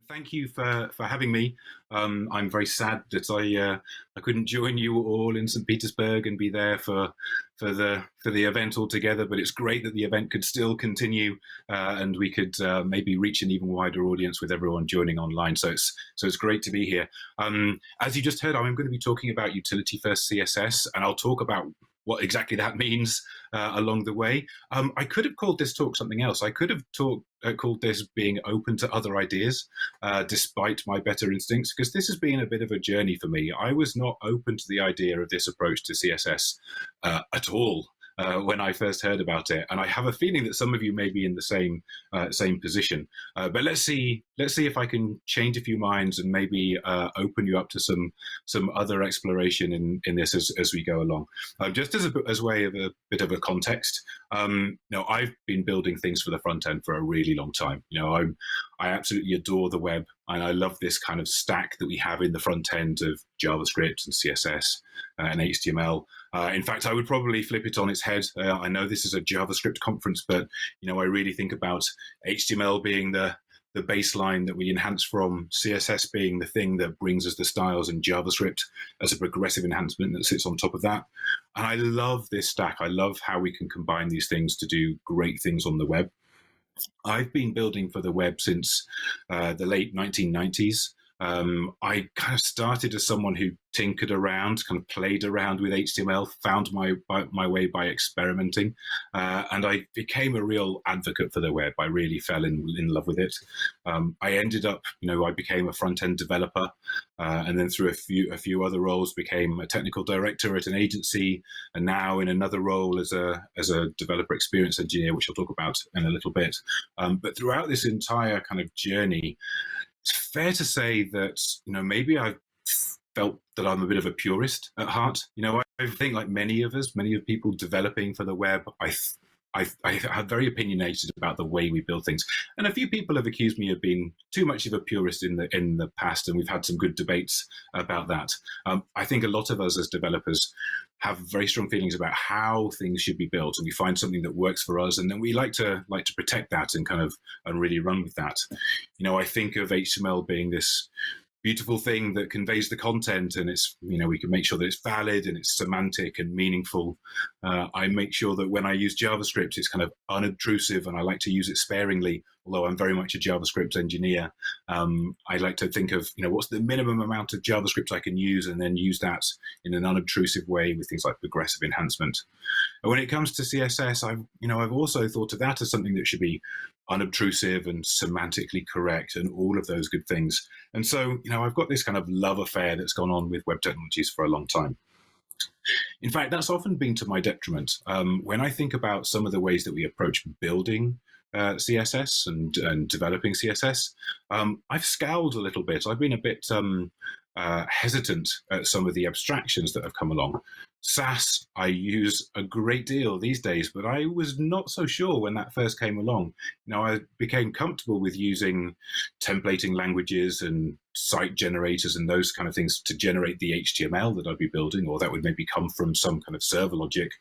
Thank you for having me. I'm very sad that I couldn't join you all in St. Petersburg and be there for the event altogether. But it's great that the event could still continue and we could maybe reach an even wider audience with everyone joining online. So it's great to be here. As you just heard, I'm going to be talking about utility first CSS, and I'll talk about what exactly that means along the way. I could have called this talk something else. I could have called this being open to other ideas, despite my better instincts, because this has been a bit of a journey for me. I was not open to the idea of this approach to CSS at all. When I first heard about it, and I have a feeling that some of you may be in the same position. But let's see if I can change a few minds and maybe open you up to some other exploration in this as we go along. Just as way of a bit of a context, I've been building things for the front end for a really long time. I absolutely adore the web, and I love this kind of stack that we have in the front end of JavaScript and CSS and HTML. In fact, I would probably flip it on its head. I know this is a JavaScript conference, but I really think about HTML being the baseline that we enhance from, CSS being the thing that brings us the styles, and JavaScript as a progressive enhancement that sits on top of that. And I love this stack. I love how we can combine these things to do great things on the web. I've been building for the web since the late 1990s. I kind of started as someone who tinkered around, kind of played around with HTML, found my way by experimenting, and I became a real advocate for the web. I really fell in love with it. I ended up, I became a front-end developer, and then through a few other roles, became a technical director at an agency, and now in another role as a developer experience engineer, which I'll talk about in a little bit. But throughout this entire kind of journey, it's fair to say that, maybe I've felt that I'm a bit of a purist at heart. I think like many of people developing for the web, I'm very opinionated about the way we build things. And a few people have accused me of being too much of a purist in the past, and we've had some good debates about that. I think a lot of us as developers have very strong feelings about how things should be built, and we find something that works for us, and then we like to protect that and really run with that. I think of HTML being this beautiful thing that conveys the content, and it's, we can make sure that it's valid and it's semantic and meaningful. I make sure that when I use JavaScript, it's kind of unobtrusive, and I like to use it sparingly, although I'm very much a JavaScript engineer. I like to think of, what's the minimum amount of JavaScript I can use, and then use that in an unobtrusive way with things like progressive enhancement. And when it comes to CSS, I've also thought of that as something that should be unobtrusive and semantically correct and all of those good things. And so, I've got this kind of love affair that's gone on with web technologies for a long time. In fact, that's often been to my detriment. When I think about some of the ways that we approach building CSS and developing CSS, I've scowled a little bit. I've been a bit hesitant at some of the abstractions that have come along. Sass I use a great deal these days, but I was not so sure when that first came along. I became comfortable with using templating languages and site generators and those kind of things to generate the HTML that I'd be building, or that would maybe come from some kind of server logic.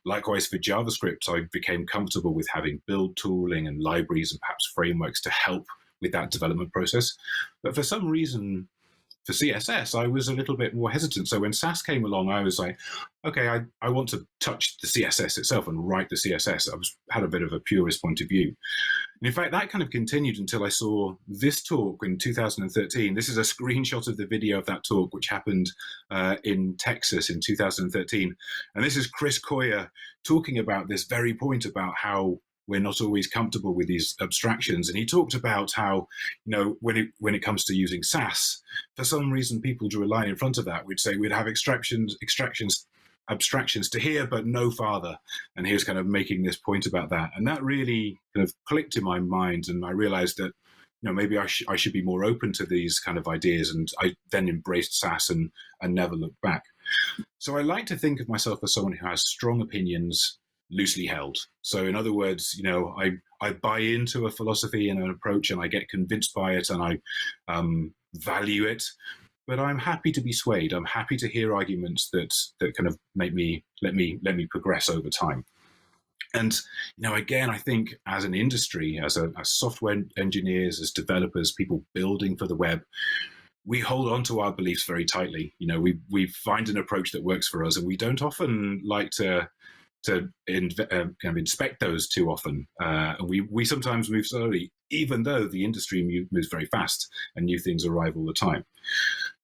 Likewise for JavaScript, I became comfortable with having build tooling and libraries and perhaps frameworks to help with that development process. But for some reason, for CSS, I was a little bit more hesitant. So when Sass came along, I was like, okay, I want to touch the CSS itself and write the CSS. I had a bit of a purist point of view. And in fact, that kind of continued until I saw this talk in 2013. This is a screenshot of the video of that talk, which happened in Texas in 2013. And this is Chris Coyier talking about this very point about how we're not always comfortable with these abstractions. And he talked about how, when it comes to using Sass, for some reason, people drew a line in front of that. We'd say we'd have abstractions to here, but no farther. And he was kind of making this point about that. And that really kind of clicked in my mind. And I realized that, maybe I should be more open to these kind of ideas. And I then embraced Sass and never looked back. So I like to think of myself as someone who has strong opinions, loosely held. So in other words, I buy into a philosophy and an approach, and I get convinced by it, and I value it, but I'm happy to be swayed. I'm happy to hear arguments that kind of let me progress over time. And, again, I think as an industry, as software engineers, as developers, people building for the web, we hold on to our beliefs very tightly. We find an approach that works for us, and we don't often like to kind of inspect those too often. And we sometimes move slowly, even though the industry moves very fast and new things arrive all the time.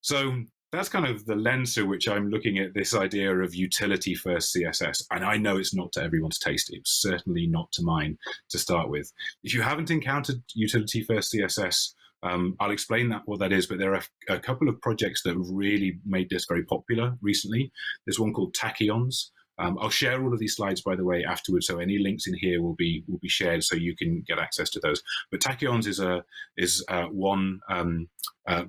So that's kind of the lens through which I'm looking at this idea of utility first CSS. And I know it's not to everyone's taste. It's certainly not to mine to start with. If you haven't encountered utility first CSS, I'll explain what that is, but there are a couple of projects that have really made this very popular recently. There's one called Tachyons. I'll share all of these slides, by the way, afterwards, so any links in here will be shared, so you can get access to those. But Tachyons is one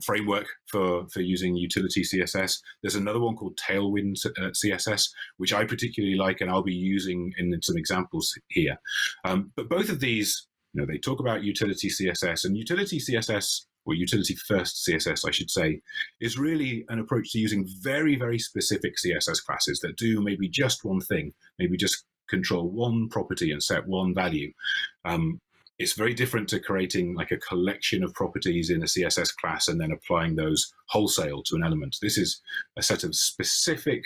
framework for using utility CSS. There's another one called TailwindCSS, which I particularly like, and I'll be using in some examples here. But both of these, they talk about utility CSS, and utility CSS, or utility first CSS, I should say, is really an approach to using very, very specific CSS classes that do maybe just one thing, maybe just control one property and set one value. It's very different to creating like a collection of properties in a CSS class and then applying those wholesale to an element. This is a set of specific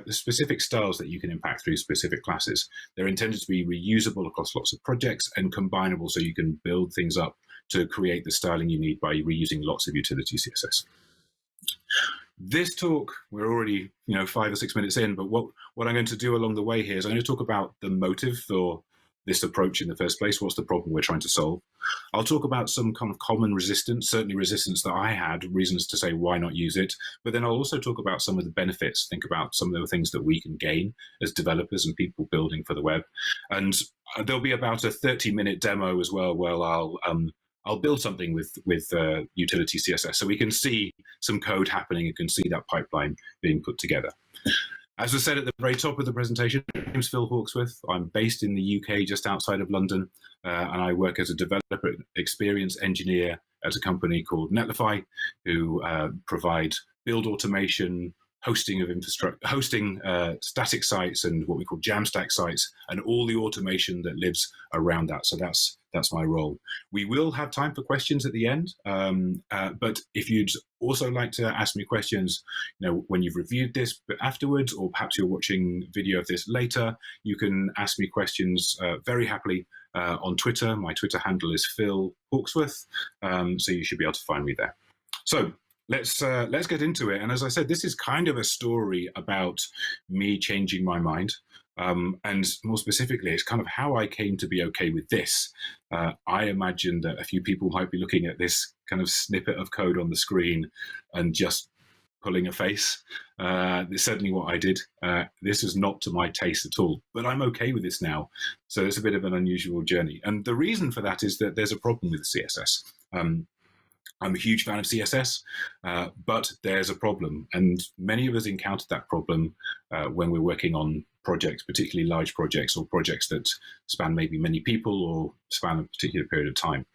specific styles that you can impact through specific classes. They're intended to be reusable across lots of projects and combinable, so you can build things up to create the styling you need by reusing lots of utility CSS. This talk, we're already 5 or 6 minutes in, but what I'm going to do along the way here is I'm going to talk about the motive for this approach in the first place. What's the problem we're trying to solve? I'll talk about some kind of common resistance, certainly resistance that I had, reasons to say why not use it. But then I'll also talk about some of the benefits, think about some of the things that we can gain as developers and people building for the web. And there'll be about a 30-minute demo as well, where I'll build something with utility CSS, so we can see some code happening and can see that pipeline being put together. As I said at the very top of the presentation, my name's Phil Hawksworth. I'm based in the UK, just outside of London, and I work as a developer experience engineer at a company called Netlify, who provide build automation, hosting of infrastructure, hosting static sites and what we call Jamstack sites, and all the automation that lives around that. So that's my role. We will have time for questions at the end, but if you'd also like to ask me questions, when you've reviewed this, but afterwards, or perhaps you're watching video of this later, you can ask me questions very happily on Twitter. My Twitter handle is Phil Hawksworth, so you should be able to find me there. So let's get into it. And as I said, this is kind of a story about me changing my mind. And more specifically, it's kind of how I came to be okay with this. I imagine that a few people might be looking at this kind of snippet of code on the screen and just pulling a face. It's certainly what I did. This is not to my taste at all, but I'm okay with this now. So it's a bit of an unusual journey. And the reason for that is that there's a problem with CSS. I'm a huge fan of CSS, but there's a problem. And many of us encountered that problem when we're working on projects, particularly large projects or projects that span maybe many people or span a particular period of time.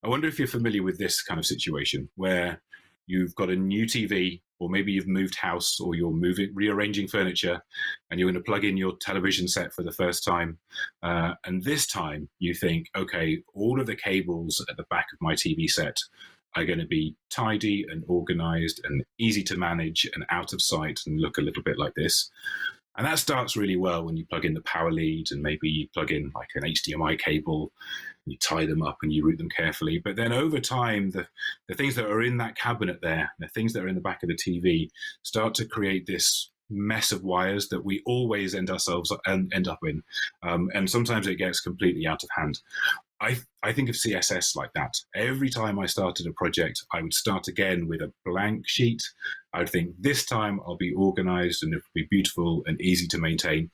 I wonder if you're familiar with this kind of situation where you've got a new TV, or maybe you've moved house, or you're rearranging furniture, and you're going to plug in your television set for the first time. And this time you think, okay, all of the cables at the back of my TV set are going to be tidy and organized and easy to manage and out of sight and look a little bit like this. And that starts really well when you plug in the power lead, and maybe you plug in like an HDMI cable, you tie them up and you route them carefully. But then over time, the things that are in that cabinet there, the things that are in the back of the TV, start to create this mess of wires that we always end up in. And sometimes it gets completely out of hand. I think of CSS like that. Every time I started a project, I would start again with a blank sheet. I would think, this time I'll be organized and it'll be beautiful and easy to maintain.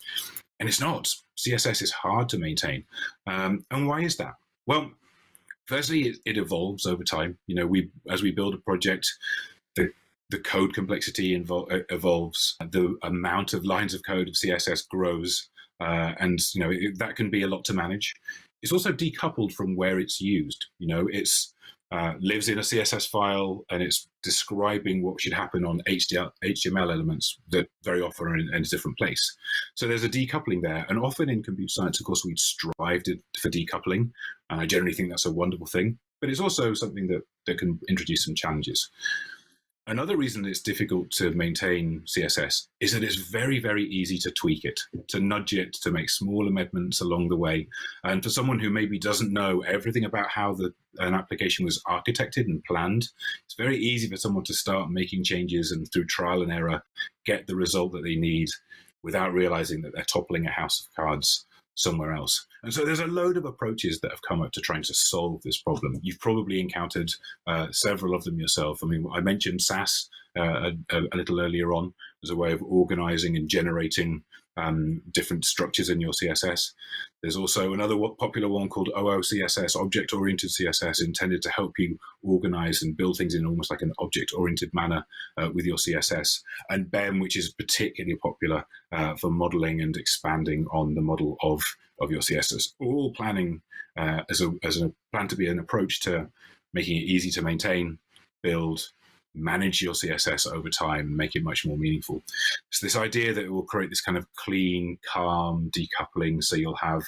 And it's not. CSS is hard to maintain. And why is that? Well, firstly, it evolves over time. As we build a project, the code complexity evolves. The amount of lines of code of CSS grows. And that can be a lot to manage. It's also decoupled from where it's used. It's lives in a CSS file, and it's describing what should happen on HTML elements that very often are in a different place. So there's a decoupling there. And often in computer science, of course, we'd strive for decoupling. And I generally think that's a wonderful thing. But it's also something that can introduce some challenges. Another reason it's difficult to maintain CSS is that it's very, very easy to tweak it, to nudge it, to make small amendments along the way. And for someone who maybe doesn't know everything about how an application was architected and planned, it's very easy for someone to start making changes and through trial and error, get the result that they need without realizing that they're toppling a house of cards somewhere else. And so there's a load of approaches that have come up to trying to solve this problem. You've probably encountered several of them yourself. I mean, I mentioned Sass a little earlier on as a way of organizing and generating different structures in your CSS. There's also another popular one called OOCSS, object-oriented CSS, intended to help you organize and build things in almost like an object-oriented manner with your CSS. And BEM, which is particularly popular for modeling and expanding on the model of your CSS. All planning as a plan to be an approach to making it easy to maintain, build, manage your CSS over time and make it much more meaningful. So this idea that it will create this kind of clean, calm decoupling, so you'll have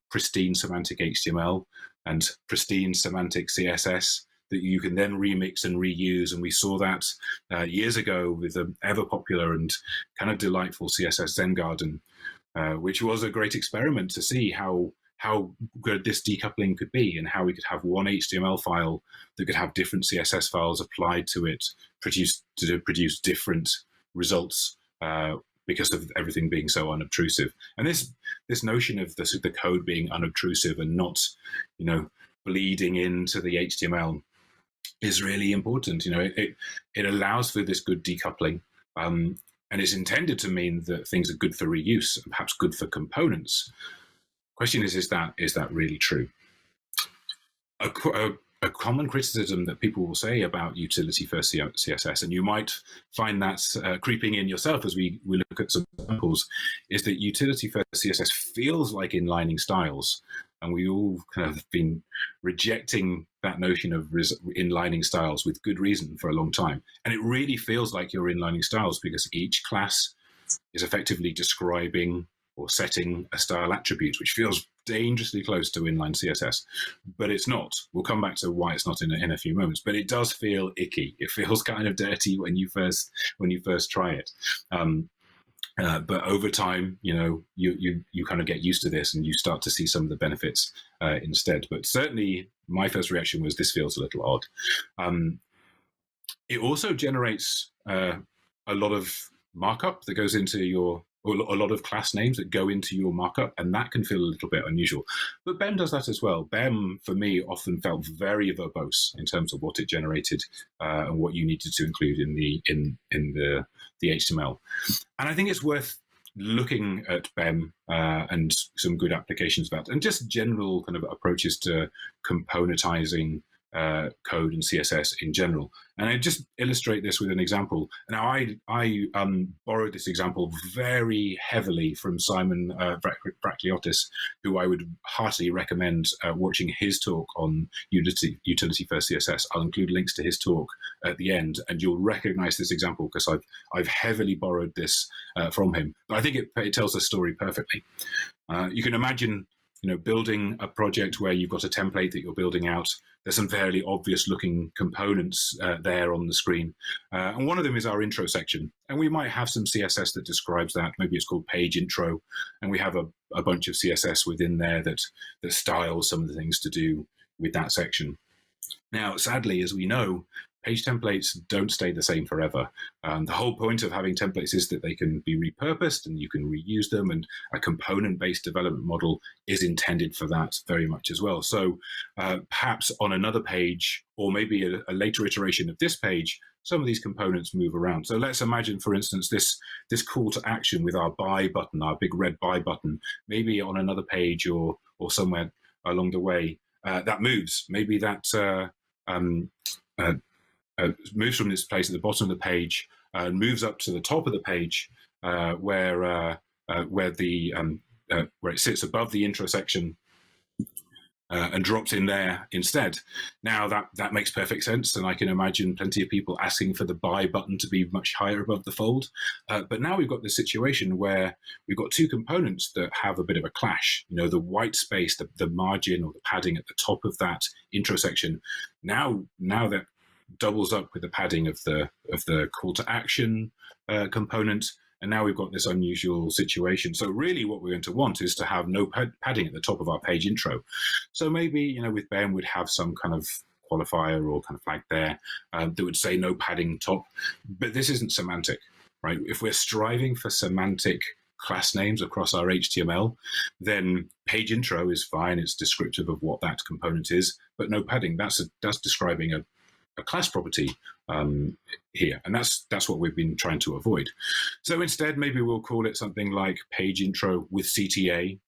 pristine semantic HTML and pristine semantic CSS that you can then remix and reuse. And we saw that years ago with the ever popular and kind of delightful CSS Zen Garden, which was a great experiment to see how good this decoupling could be and how we could have one HTML file that could have different CSS files applied to it, to produce different results because of everything being so unobtrusive. And this notion of the code being unobtrusive and not, bleeding into the HTML is really important. It allows for this good decoupling. And it's intended to mean that things are good for reuse and perhaps good for components. Question is that really true? A common criticism that people will say about utility-first CSS, and you might find that creeping in yourself as we look at some examples, is that utility-first CSS feels like inlining styles. And we all kind of been rejecting that notion of inlining styles with good reason for a long time. And it really feels like you're inlining styles because each class is effectively describing or setting a style attribute, which feels dangerously close to inline CSS, but it's not. We'll come back to why it's not in a few moments, but it does feel icky. It feels kind of dirty when you first try it. But over time, you kind of get used to this and you start to see some of the benefits instead. But certainly my first reaction was this feels a little odd. It also generates a lot of markup that goes into or a lot of class names that go into your markup, and that can feel a little bit unusual. But BEM does that as well. BEM, for me, often felt very verbose in terms of what it generated and what you needed to include in the HTML. And I think it's worth looking at BEM and some good applications of that, and just general kind of approaches to componentizing code and CSS in general. And I just illustrate this with an example. Now, I borrowed this example very heavily from Simon Brackliotis, who I would heartily recommend watching his talk on utility-first CSS. I'll include links to his talk at the end, and you'll recognize this example because I've heavily borrowed this from him. But I think it tells the story perfectly. You can imagine building a project where you've got a template that you're building out. There's some fairly obvious looking components there on the screen. And one of them is our intro section. And we might have some CSS that describes that. Maybe it's called page intro. And we have a bunch of CSS within there that styles some of the things to do with that section. Now, sadly, as we know, page templates don't stay the same forever. The whole point of having templates is that they can be repurposed and you can reuse them, and a component-based development model is intended for that very much as well. So perhaps on another page, or maybe a later iteration of this page, some of these components move around. So let's imagine, for instance, this call to action with our buy button, our big red buy button, maybe on another page or somewhere along the way, that moves. Maybe that moves from this place at the bottom of the page and moves up to the top of the page where it sits above the intro section, and dropped in there instead. Now that makes perfect sense, and I can imagine plenty of people asking for the by button to be much higher above the fold. But now we've got this situation where we've got two components that have a bit of a clash. The white space, the margin or the padding at the top of that intro section. Now that doubles up with the padding of the call to action component. And now we've got this unusual situation. So really what we're going to want is to have no padding at the top of our page intro. So maybe, with Ben, we'd have some kind of qualifier or kind of flag there that would say no padding top. But this isn't semantic, right? If we're striving for semantic class names across our HTML, then page intro is fine. It's descriptive of what that component is, but no padding. That's describing a class property here, and that's what we've been trying to avoid. So instead, maybe we'll call it something like page intro with CTA,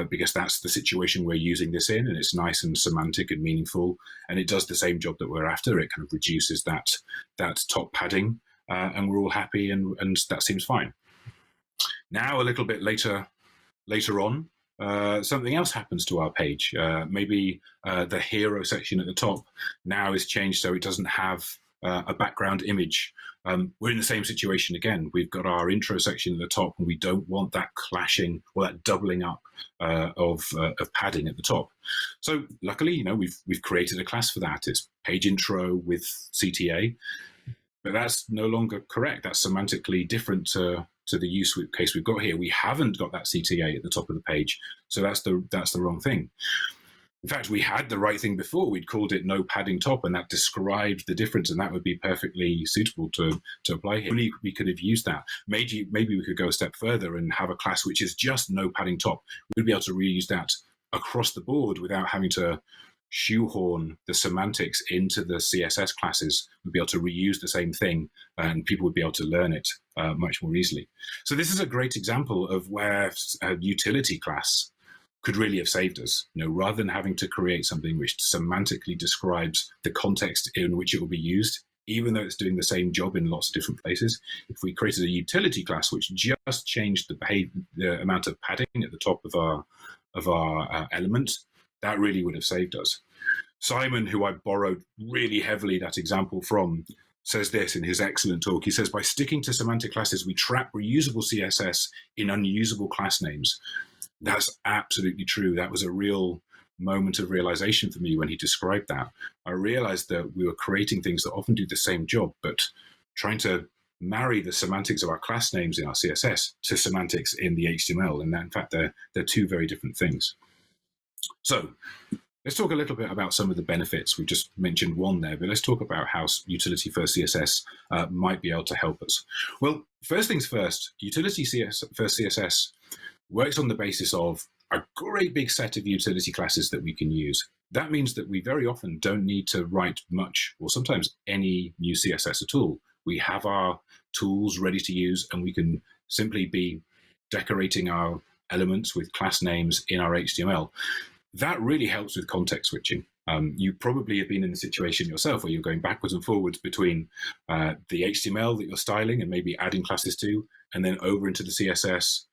because that's the situation we're using this in, and it's nice and semantic and meaningful, and it does the same job that we're after. It kind of reduces that top padding, and we're all happy, and that seems fine. Now, a little bit later on, something else happens to our page. Maybe the hero section at the top now is changed so it doesn't have a background image. We're in the same situation again. We've got our intro section at the top, and we don't want that clashing or that doubling up of padding at the top. So luckily, we've created a class for that. It's page intro with CTA, but that's no longer correct. That's semantically different to the use case we've got here. We haven't got that CTA at the top of the page, so that's the wrong thing. In fact, we had the right thing before. We'd called it no padding top, and that described the difference, and that would be perfectly suitable to apply here. Only we could have used that. Maybe we could go a step further and have a class which is just no padding top. We'd be able to reuse that across the board without having to shoehorn the semantics into the CSS classes. We'd be able to reuse the same thing, and people would be able to learn it much more easily. So this is a great example of where a utility class could really have saved us. Rather than having to create something which semantically describes the context in which it will be used, even though it's doing the same job in lots of different places, if we created a utility class which just changed the amount of padding at the top of our element, that really would have saved us. Simon, who I borrowed really heavily that example from, says this in his excellent talk. He says, by sticking to semantic classes, we trap reusable CSS in unusable class names. That's absolutely true. That was a real moment of realization for me when he described that. I realized that we were creating things that often do the same job, but trying to marry the semantics of our class names in our CSS to semantics in the HTML. And that, in fact, they're two very different things. So let's talk a little bit about some of the benefits. We just mentioned one there, but let's talk about how utility first CSS might be able to help us. Well, first things first, utility first CSS works on the basis of a great big set of utility classes that we can use. That means that we very often don't need to write much or sometimes any new CSS at all. We have our tools ready to use, and we can simply be decorating our elements with class names in our HTML. That really helps with context switching. You probably have been in the situation yourself where you're going backwards and forwards between the HTML that you're styling and maybe adding classes to, and then over into the CSS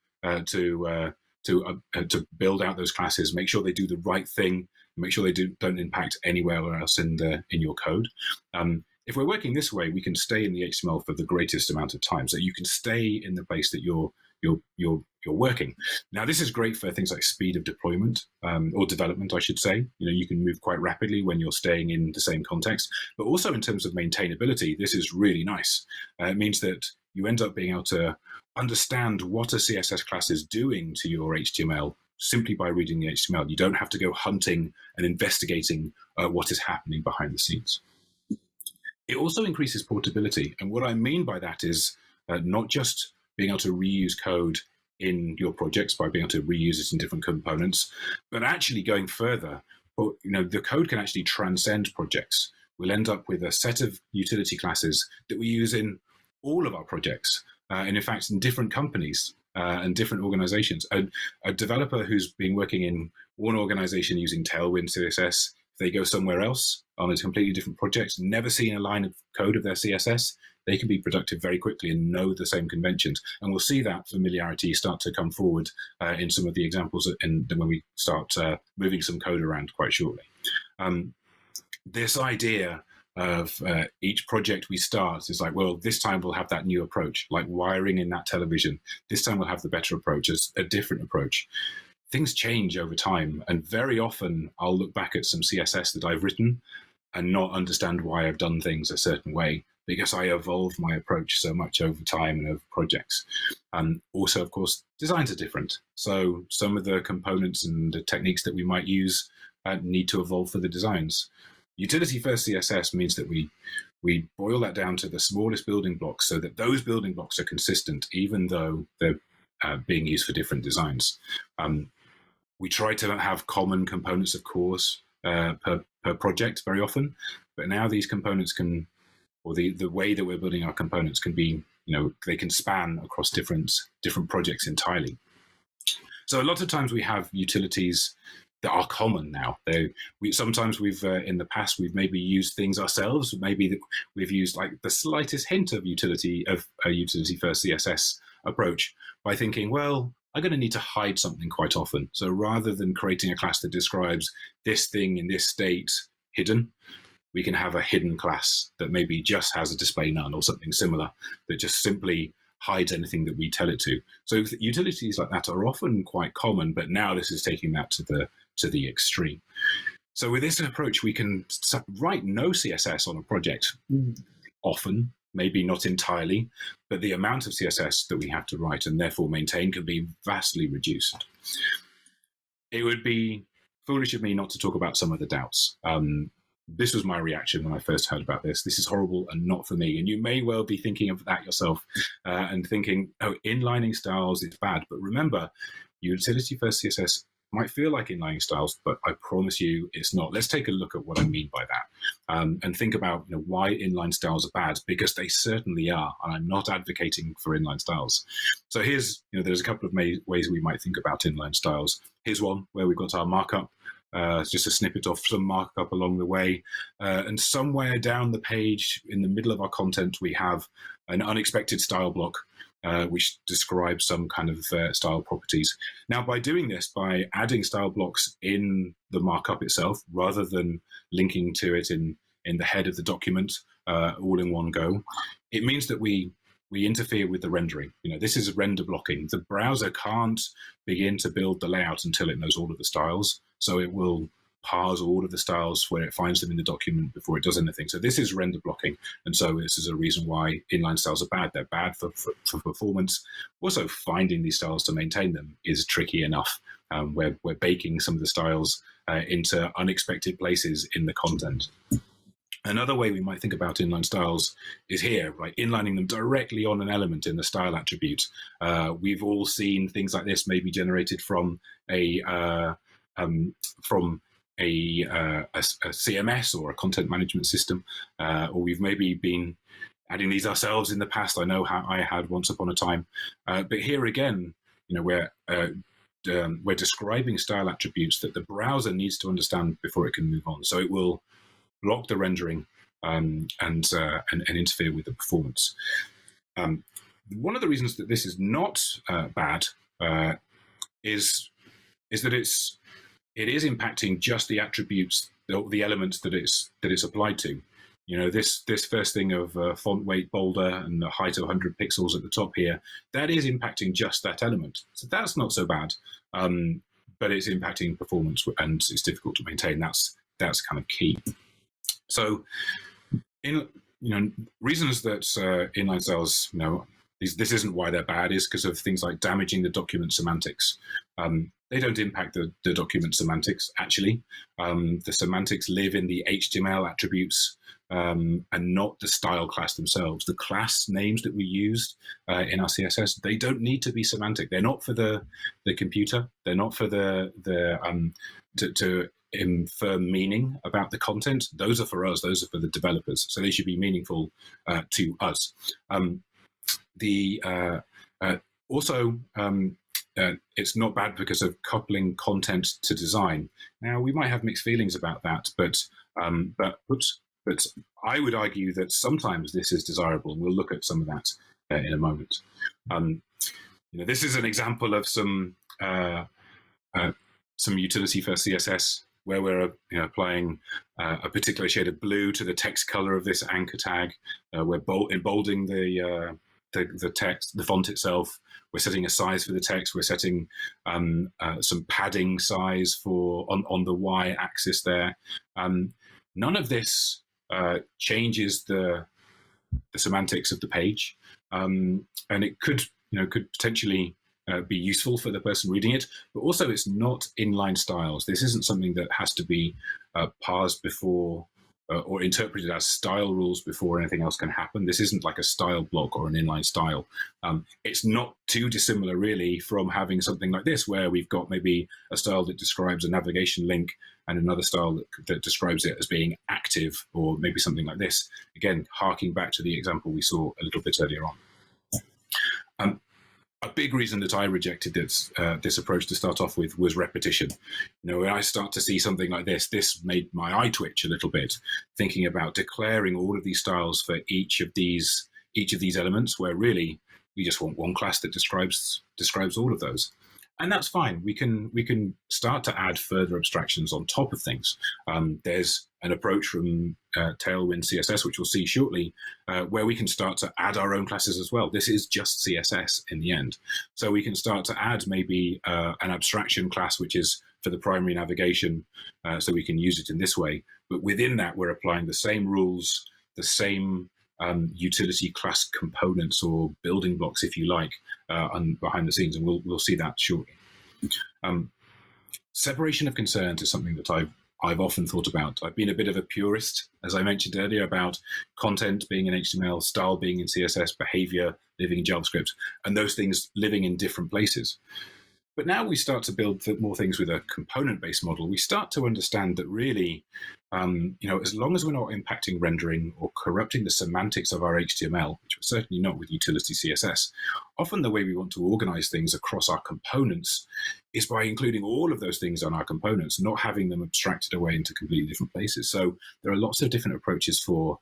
to build out those classes, make sure they do the right thing, make sure they don't impact anywhere else in your code. If we're working this way, we can stay in the HTML for the greatest amount of time. So you can stay in the place that you're working. Now, this is great for things like speed of deployment or development, I should say. You can move quite rapidly when you're staying in the same context. But also in terms of maintainability, this is really nice. It means that you end up being able to understand what a CSS class is doing to your HTML simply by reading the HTML. You don't have to go hunting and investigating what is happening behind the scenes. It also increases portability. And what I mean by that is not just being able to reuse code in your projects by being able to reuse it in different components, but actually going further, the code can actually transcend projects. We'll end up with a set of utility classes that we use in all of our projects, and in fact, in different companies and different organizations. A developer who's been working in one organization using TailwindCSS If they go somewhere else on a completely different project, never seen a line of code of their CSS, they can be productive very quickly and know the same conventions. And we'll see that familiarity start to come forward in some of the examples when we start moving some code around quite shortly. This idea of each project we start is like, well, this time we'll have that new approach, like wiring in that television. This time we'll have the better approach, a different approach. Things change over time, and very often I'll look back at some CSS that I've written and not understand why I've done things a certain way, because I evolve my approach so much over time and over projects. Also, of course, designs are different. So some of the components and the techniques that we might use need to evolve for the designs. Utility-first CSS means that we boil that down to the smallest building blocks so that those building blocks are consistent, even though they're being used for different designs. We try to have common components, of course, per project very often, but now these components can, or the way that we're building our components can be, they can span across different projects entirely. So a lot of times we have utilities that are common now. Sometimes we've in the past we've maybe used things ourselves. Maybe that we've used like the slightest hint of a utility-first CSS approach by thinking, well, I'm going to need to hide something quite often. So rather than creating a class that describes this thing in this state hidden, we can have a hidden class that maybe just has a display none or something similar that just simply hides anything that we tell it to. So utilities like that are often quite common, but now this is taking that to the extreme. So with this approach, we can write no CSS on a project often, maybe not entirely, but the amount of CSS that we have to write and therefore maintain can be vastly reduced. It would be foolish of me not to talk about some of the doubts. This was my reaction when I first heard about this. This is horrible and not for me. And you may well be thinking of that yourself and thinking, oh, inlining styles is bad. But remember, utility-first CSS might feel like inlining styles, but I promise you it's not. Let's take a look at what I mean by that and think about why inline styles are bad, because they certainly are. And I'm not advocating for inline styles. So here's, there's a couple of ways we might think about inline styles. Here's one where we've got our markup. Just a snippet of some markup along the way. And somewhere down the page, in the middle of our content, we have an unexpected style block, which describes some kind of style properties. Now, by doing this, by adding style blocks in the markup itself, rather than linking to it in the head of the document all in one go, it means that we interfere with the rendering. This is render blocking. The browser can't begin to build the layout until it knows all of the styles. So it will parse all of the styles where it finds them in the document before it does anything. So this is render blocking. And so this is a reason why inline styles are bad. They're bad for performance. Also, finding these styles to maintain them is tricky enough. We're baking some of the styles into unexpected places in the content. Another way we might think about inline styles is here, right? Inlining them directly on an element in the style attribute. We've all seen things like this maybe generated from a CMS or a content management system, or we've maybe been adding these ourselves in the past. I know how I had once upon a time. But here again, we're describing style attributes that the browser needs to understand before it can move on. So it will block the rendering and interfere with the performance. One of the reasons that this is not bad is that it is impacting just the attributes, the elements that it's applied to. This first thing of font weight bolder and the height of 100 pixels at the top here, that is impacting just that element. So that's not so bad, but it's impacting performance and it's difficult to maintain. That's kind of key. So, reasons that inline styles, this isn't why they're bad is because of things like damaging the document semantics. They don't impact the document semantics, actually. The semantics live in the HTML attributes and not the style class themselves. The class names that we use in our CSS, they don't need to be semantic. They're not for the computer. They're not for to infer meaning about the content. Those are for us. Those are for the developers. So they should be meaningful to us. Also, it's not bad because of coupling content to design. Now, we might have mixed feelings about that, but I would argue that sometimes this is desirable, and we'll look at some of that in a moment. This is an example of some utility for CSS where we're applying a particular shade of blue to the text color of this anchor tag. We're embolding the text, the font itself. We're setting a size for the text. We're setting some padding size on the y-axis there. None of this changes the semantics of the page, and it could potentially be useful for the person reading it, but also it's not inline styles. This isn't something that has to be parsed before or interpreted as style rules before anything else can happen. This isn't like a style block or an inline style. It's not too dissimilar really from having something like this, where we've got maybe a style that describes a navigation link and another style that describes it as being active, or maybe something like this. Again, harking back to the example we saw a little bit earlier on. A big reason that I rejected this approach to start off with was repetition. When I start to see something like this made my eye twitch a little bit, thinking about declaring all of these styles for each of these elements, where really we just want one class that describes all of those. And that's fine. We can start to add further abstractions on top of things. There's an approach from TailwindCSS, which we'll see shortly, where we can start to add our own classes as well. This is just CSS in the end. So we can start to add maybe an abstraction class, which is for the primary navigation, so we can use it in this way. But within that, we're applying the same rules, the same utility class components or building blocks, if you like, behind the scenes, and we'll see that shortly. Separation of concerns is something that I've often thought about. I've been a bit of a purist, as I mentioned earlier, about content being in HTML, style being in CSS, behavior living in JavaScript, and those things living in different places. But now we start to build more things with a component-based model. We start to understand that really, as long as we're not impacting rendering or corrupting the semantics of our HTML, which we're certainly not with utility CSS, often the way we want to organize things across our components is by including all of those things on our components, not having them abstracted away into completely different places. So there are lots of different approaches for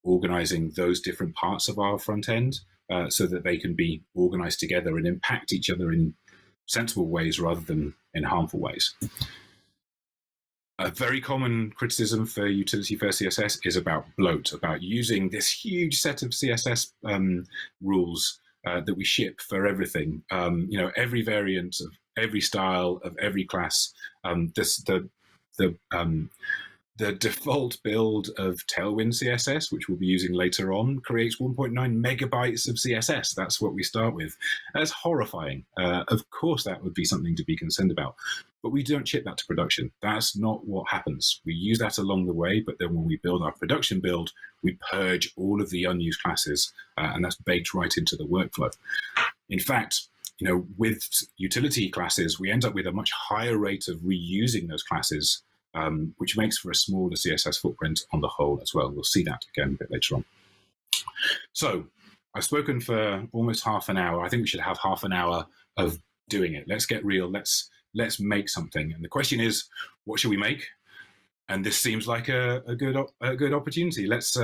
organizing those different parts of our front end so that they can be organized together and impact each other in sensible ways rather than in harmful ways. A very common criticism for utility first CSS is about bloat, about using this huge set of CSS rules that we ship for everything. Every variant of every style of every class. The default build of Tailwind CSS, which we'll be using later on, creates 1.9 megabytes of CSS. That's what we start with. That's horrifying. Of course, that would be something to be concerned about. But we don't ship that to production. That's not what happens. We use that along the way, but then when we build our production build, we purge all of the unused classes, and that's baked right into the workflow. In fact, with utility classes, we end up with a much higher rate of reusing those classes, which makes for a smaller CSS footprint on the whole as well. We'll see that again a bit later on. So I've spoken for almost half an hour. I think we should have half an hour of doing it. Let's get real. Let's make something. And the question is, what should we make? And this seems like a good opportunity. Let's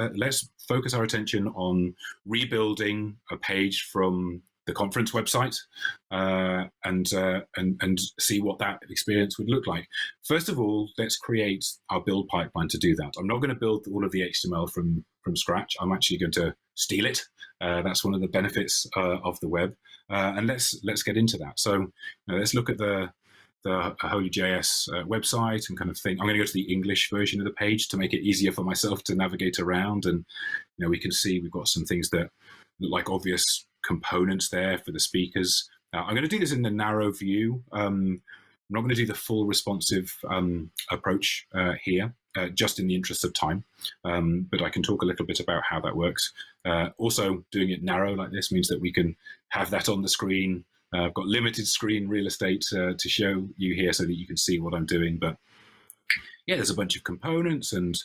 focus our attention on rebuilding a page from the conference website and see what that experience would look like. First of all, let's create our build pipeline to do that. I'm not going to build all of the HTML from scratch. I'm actually going to steal it. That's one of the benefits of the web. And let's get into that. So let's look at the HolyJS website and kind of think. I'm going to go to the English version of the page to make it easier for myself to navigate around. And we can see we've got some things that look like obvious components there for the speakers. I'm going to do this in the narrow view. I'm not going to do the full responsive approach here, just in the interest of time. But I can talk a little bit about how that works. Also, doing it narrow like this means that we can have that on the screen. I've got limited screen real estate to show you here so that you can see what I'm doing. But yeah, there's a bunch of components and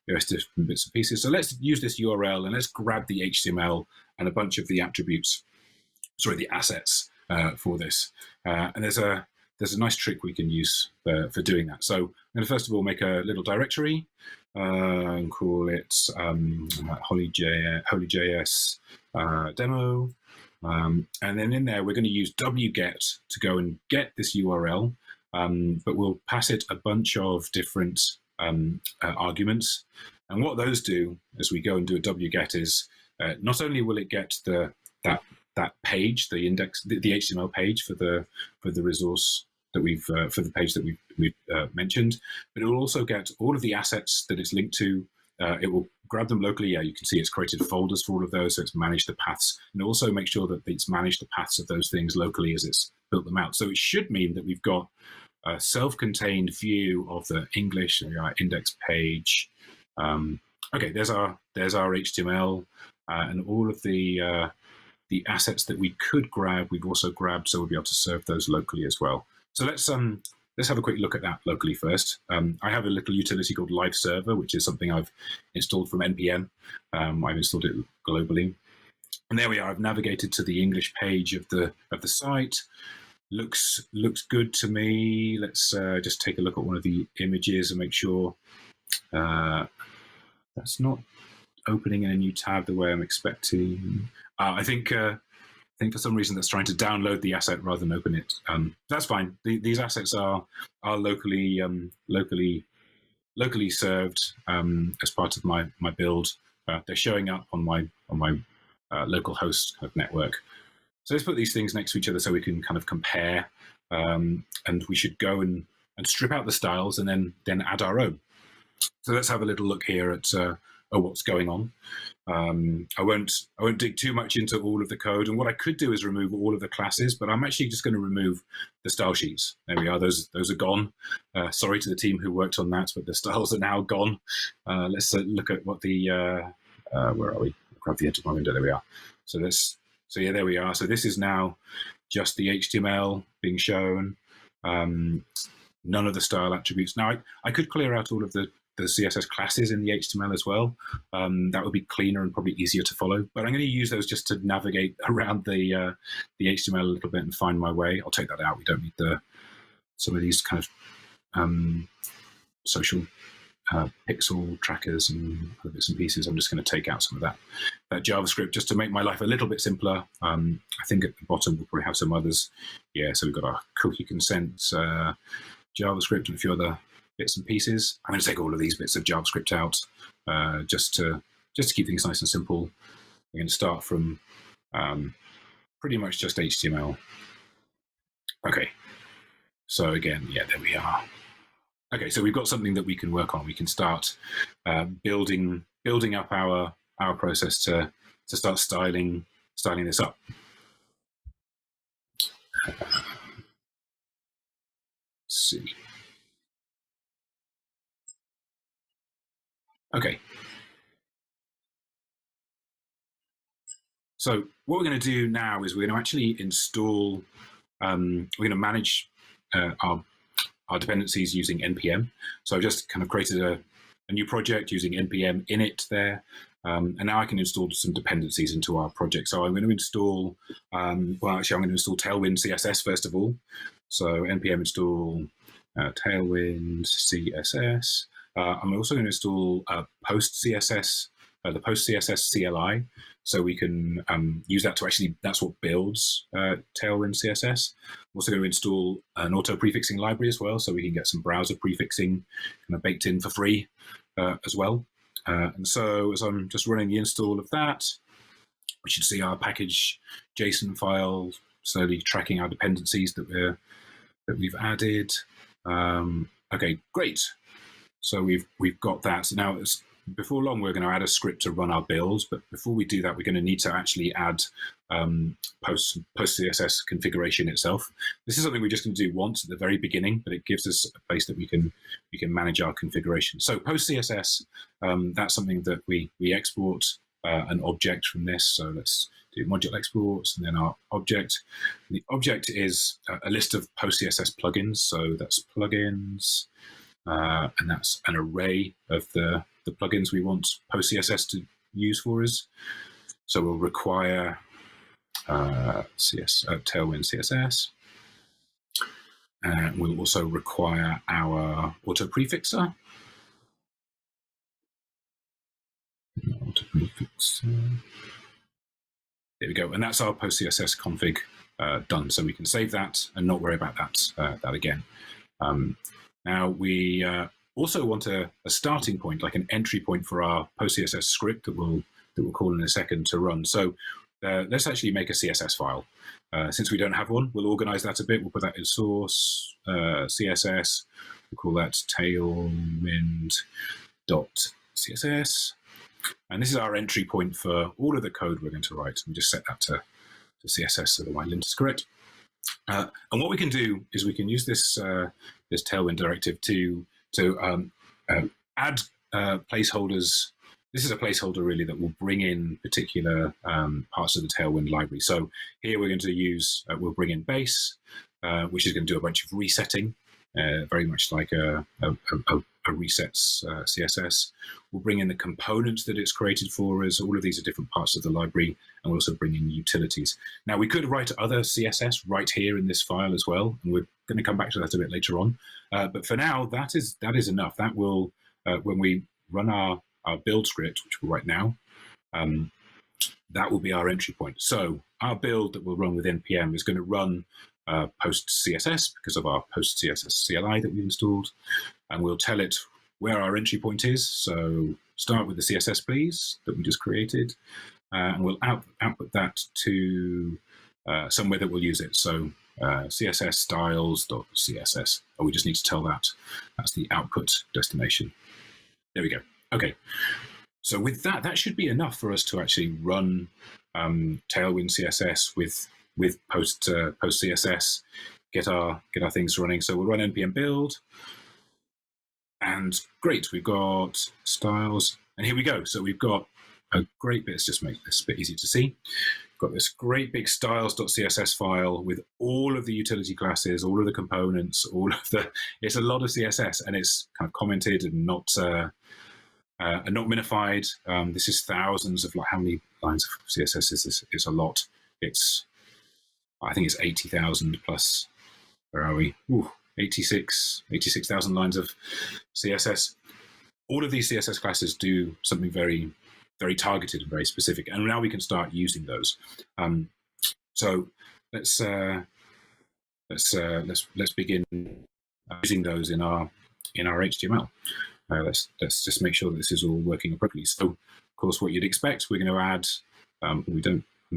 various different bits and pieces. So let's use this URL and let's grab the HTML and a bunch of the attributes, the assets for this. And there's a nice trick we can use for doing that. So I'm going to first of all make a little directory and call it HolyJS demo. And then in there, we're going to use wget to go and get this URL, but we'll pass it a bunch of different arguments. And what those do as we go and do a wget is not only will it get that page, the index, the HTML page for the resource that we've for the page that we've mentioned, but it will also get all of the assets that it's linked to. It will grab them locally. Yeah, you can see it's created folders for all of those, so it's managed the paths, and also make sure that it's managed the paths of those things locally as it's built them out. So it should mean that we've got a self-contained view of the English index page. Okay, there's our HTML and all of the assets that we could grab. We've also grabbed, so we'll be able to serve those locally as well. So let's have a quick look at that locally first. I have a little utility called Live Server, which is something I've installed from NPM. I've installed it globally, and there we are. I've navigated to the English page of the site. Looks good to me. Let's just take a look at one of the images and make sure that's not opening in a new tab the way I'm expecting. I think for some reason that's trying to download the asset rather than open it. That's fine. These assets are locally served as part of my build. They're showing up on my local host kind of network. So let's put these things next to each other so we can kind of compare. And we should go and strip out the styles and then add our own. So let's have a little look here at what's going on. I won't dig too much into all of the code. And what I could do is remove all of the classes, but I'm actually just going to remove the style sheets. There we are. Those are gone. Sorry to the team who worked on that, but the styles are now gone. Let's look at what the where are we? Grab the edge of my window. There we are. So yeah, there we are. So this is now just the HTML being shown. None of the style attributes. Now I could clear out all of the CSS classes in the HTML as well. That would be cleaner and probably easier to follow. But I'm going to use those just to navigate around the HTML a little bit and find my way. I'll take that out. We don't need some of these kind of social pixel trackers and other bits and pieces. I'm just going to take out some of that JavaScript just to make my life a little bit simpler. I think at the bottom we'll probably have some others. Yeah, so we've got our cookie consent, JavaScript, and a few other bits and pieces. I'm going to take all of these bits of JavaScript out just to keep things nice and simple. We're going to start from pretty much just HTML. Okay, so again, yeah, there we are. Okay, so we've got something that we can work on. We can start building up our process to start styling this up. Let's see. Okay. So what we're going to do now is we're going to actually install, we're going to manage our dependencies using NPM. So I've just kind of created a new project using NPM init there. And now I can install some dependencies into our project. So I'm going to install, I'm going to install TailwindCSS first of all. So NPM install TailwindCSS. I'm also going to install PostCSS, the PostCSS CLI, so we can use that to actually, that's what builds TailwindCSS. I'm also going to install an auto-prefixing library as well, so we can get some browser prefixing kind of baked in for free as well. And so as I'm just running the install of that, we should see our package JSON file slowly tracking our dependencies that we've added. Okay, great. So we've got that. So now, before long, we're going to add a script to run our builds. But before we do that, we're going to need to actually add PostCSS configuration itself. This is something we're just going to do once at the very beginning, but it gives us a place that we can manage our configuration. So PostCSS, that's something that we export an object from this. So let's do module exports and then our object. The object is a list of PostCSS plugins. So that's plugins. And that's an array of the plugins we want PostCSS to use for us. So we'll require Tailwind CSS. We'll also require our auto prefixer. There we go, and that's our post CSS config done. So we can save that and not worry about that again. Now we also want a starting point, like an entry point for our post CSS script that we'll call in a second to run. So let's actually make a CSS file. Since we don't have one, we'll organize that a bit. We'll put that in source CSS. We'll call that tailwind.css. And this is our entry point for all of the code we're going to write. And just set that to CSS so the white lint is correct. And what we can do is we can use this this Tailwind directive to add placeholders. This is a placeholder really that will bring in particular parts of the Tailwind library. So here we're going to use, we'll bring in base, which is going to do a bunch of resetting, very much like a resets CSS. We'll bring in the components that it's created for us. All of these are different parts of the library, and we'll also bring in utilities. Now we could write other CSS right here in this file as well, and we're going to come back to that a bit later on. But for now, that is enough. That will, when we run our build script, which we'll write now, that will be our entry point. So our build that will run with npm is going to run post CSS because of our post CSS CLI that we installed, and we'll tell it where our entry point is. So start with the CSS please that we just created, and we'll output that to somewhere that we'll use it. So CSS styles.css. Oh, we just need to tell that that's the output destination. There we go. Okay. So with that, that should be enough for us to actually run Tailwind CSS with post CSS, get our things running. So we'll run npm build, and great, we've got styles, and here we go. So we've got a great bit. Let's just make this a bit easier to see. We've got this great big styles.css file with all of the utility classes, all of the components, all of the. It's a lot of CSS, and it's kind of commented and not minified. This is thousands of, like, how many lines of CSS is this? It's a lot. I think it's 80,000 plus. Where are we? 86,000 lines of CSS. All of these CSS classes do something very, very targeted and very specific, and now we can start using those. So let's begin using those in our HTML. Let's just make sure that this is all working appropriately. So, of course, what you'd expect, we're going to add. I'm not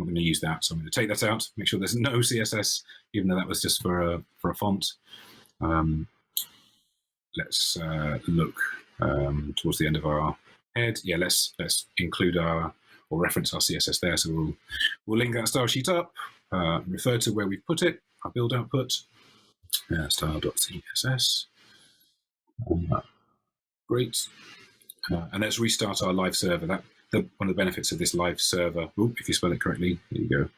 going to use that, so I'm going to take that out. Make sure there's no CSS, even though that was just for a font. Let's look towards the end of our head. Yeah, let's include or reference our CSS there. So we'll link that style sheet up, refer to where we've put it, our build output, style.css. Great. And let's restart our live server. One of the benefits of this live server, if you spell it correctly, there you go,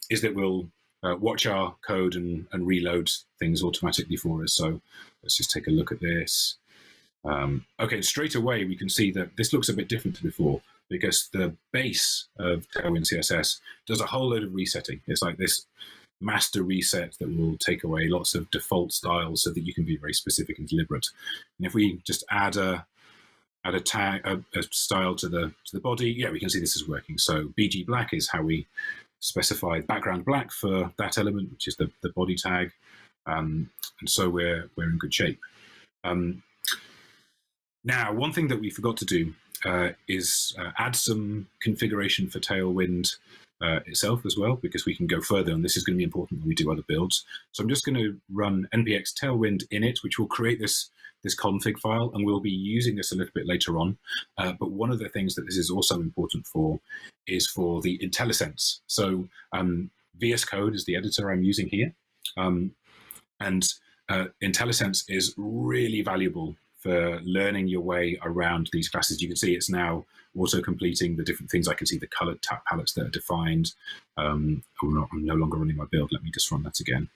is that we'll watch our code and reload things automatically for us. So let's just take a look at this. Okay, straight away we can see that this looks a bit different to before, because the base of Tailwind CSS does a whole load of resetting. It's like this master reset that will take away lots of default styles so that you can be very specific and deliberate. And if we just add a tag, a style to the body, yeah, we can see this is working. So BG black is how we specify background black for that element, which is the body tag, and so we're in good shape. Now, one thing that we forgot to do is add some configuration for Tailwind itself as well, because we can go further, and this is going to be important when we do other builds. So I'm just going to run npx tailwind init, which will create this config file, and we'll be using this a little bit later on. But one of the things that this is also important for is for the IntelliSense. So VS Code is the editor I'm using here, and IntelliSense is really valuable for learning your way around these classes. You can see it's now also completing the different things. I can see the colored tab palettes that are defined. I'm no longer running my build. Let me just run that again.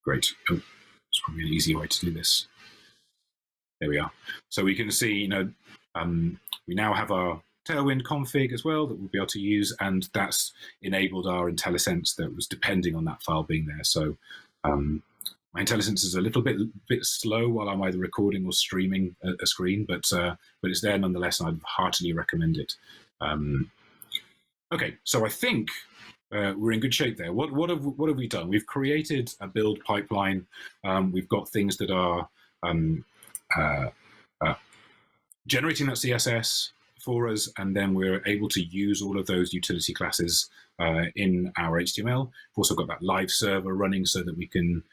Great. Oh, it's probably an easier way to do this. There we are. So we can see, we now have our Tailwind config as well that we'll be able to use, and that's enabled our IntelliSense that was depending on that file being there. So my IntelliSense is a little bit slow while I'm either recording or streaming a screen, but it's there nonetheless, and I'd heartily recommend it. Okay, so I think we're in good shape there. What have we done? We've created a build pipeline. We've got things that are generating that CSS for us, and then we're able to use all of those utility classes in our HTML. We've also got that live server running so that we can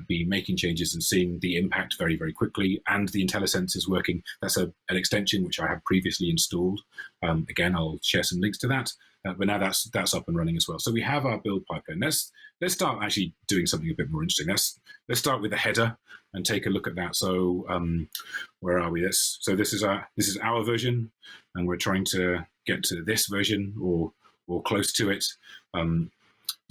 be making changes and seeing the impact very, very quickly. And the IntelliSense is working. That's an extension which I have previously installed. Again, I'll share some links to that. But now that's up and running as well. So we have our build pipeline. Let's start actually doing something a bit more interesting. Let's start with the header and take a look at that. So where are we? So this is our version, and we're trying to get to this version or close to it. So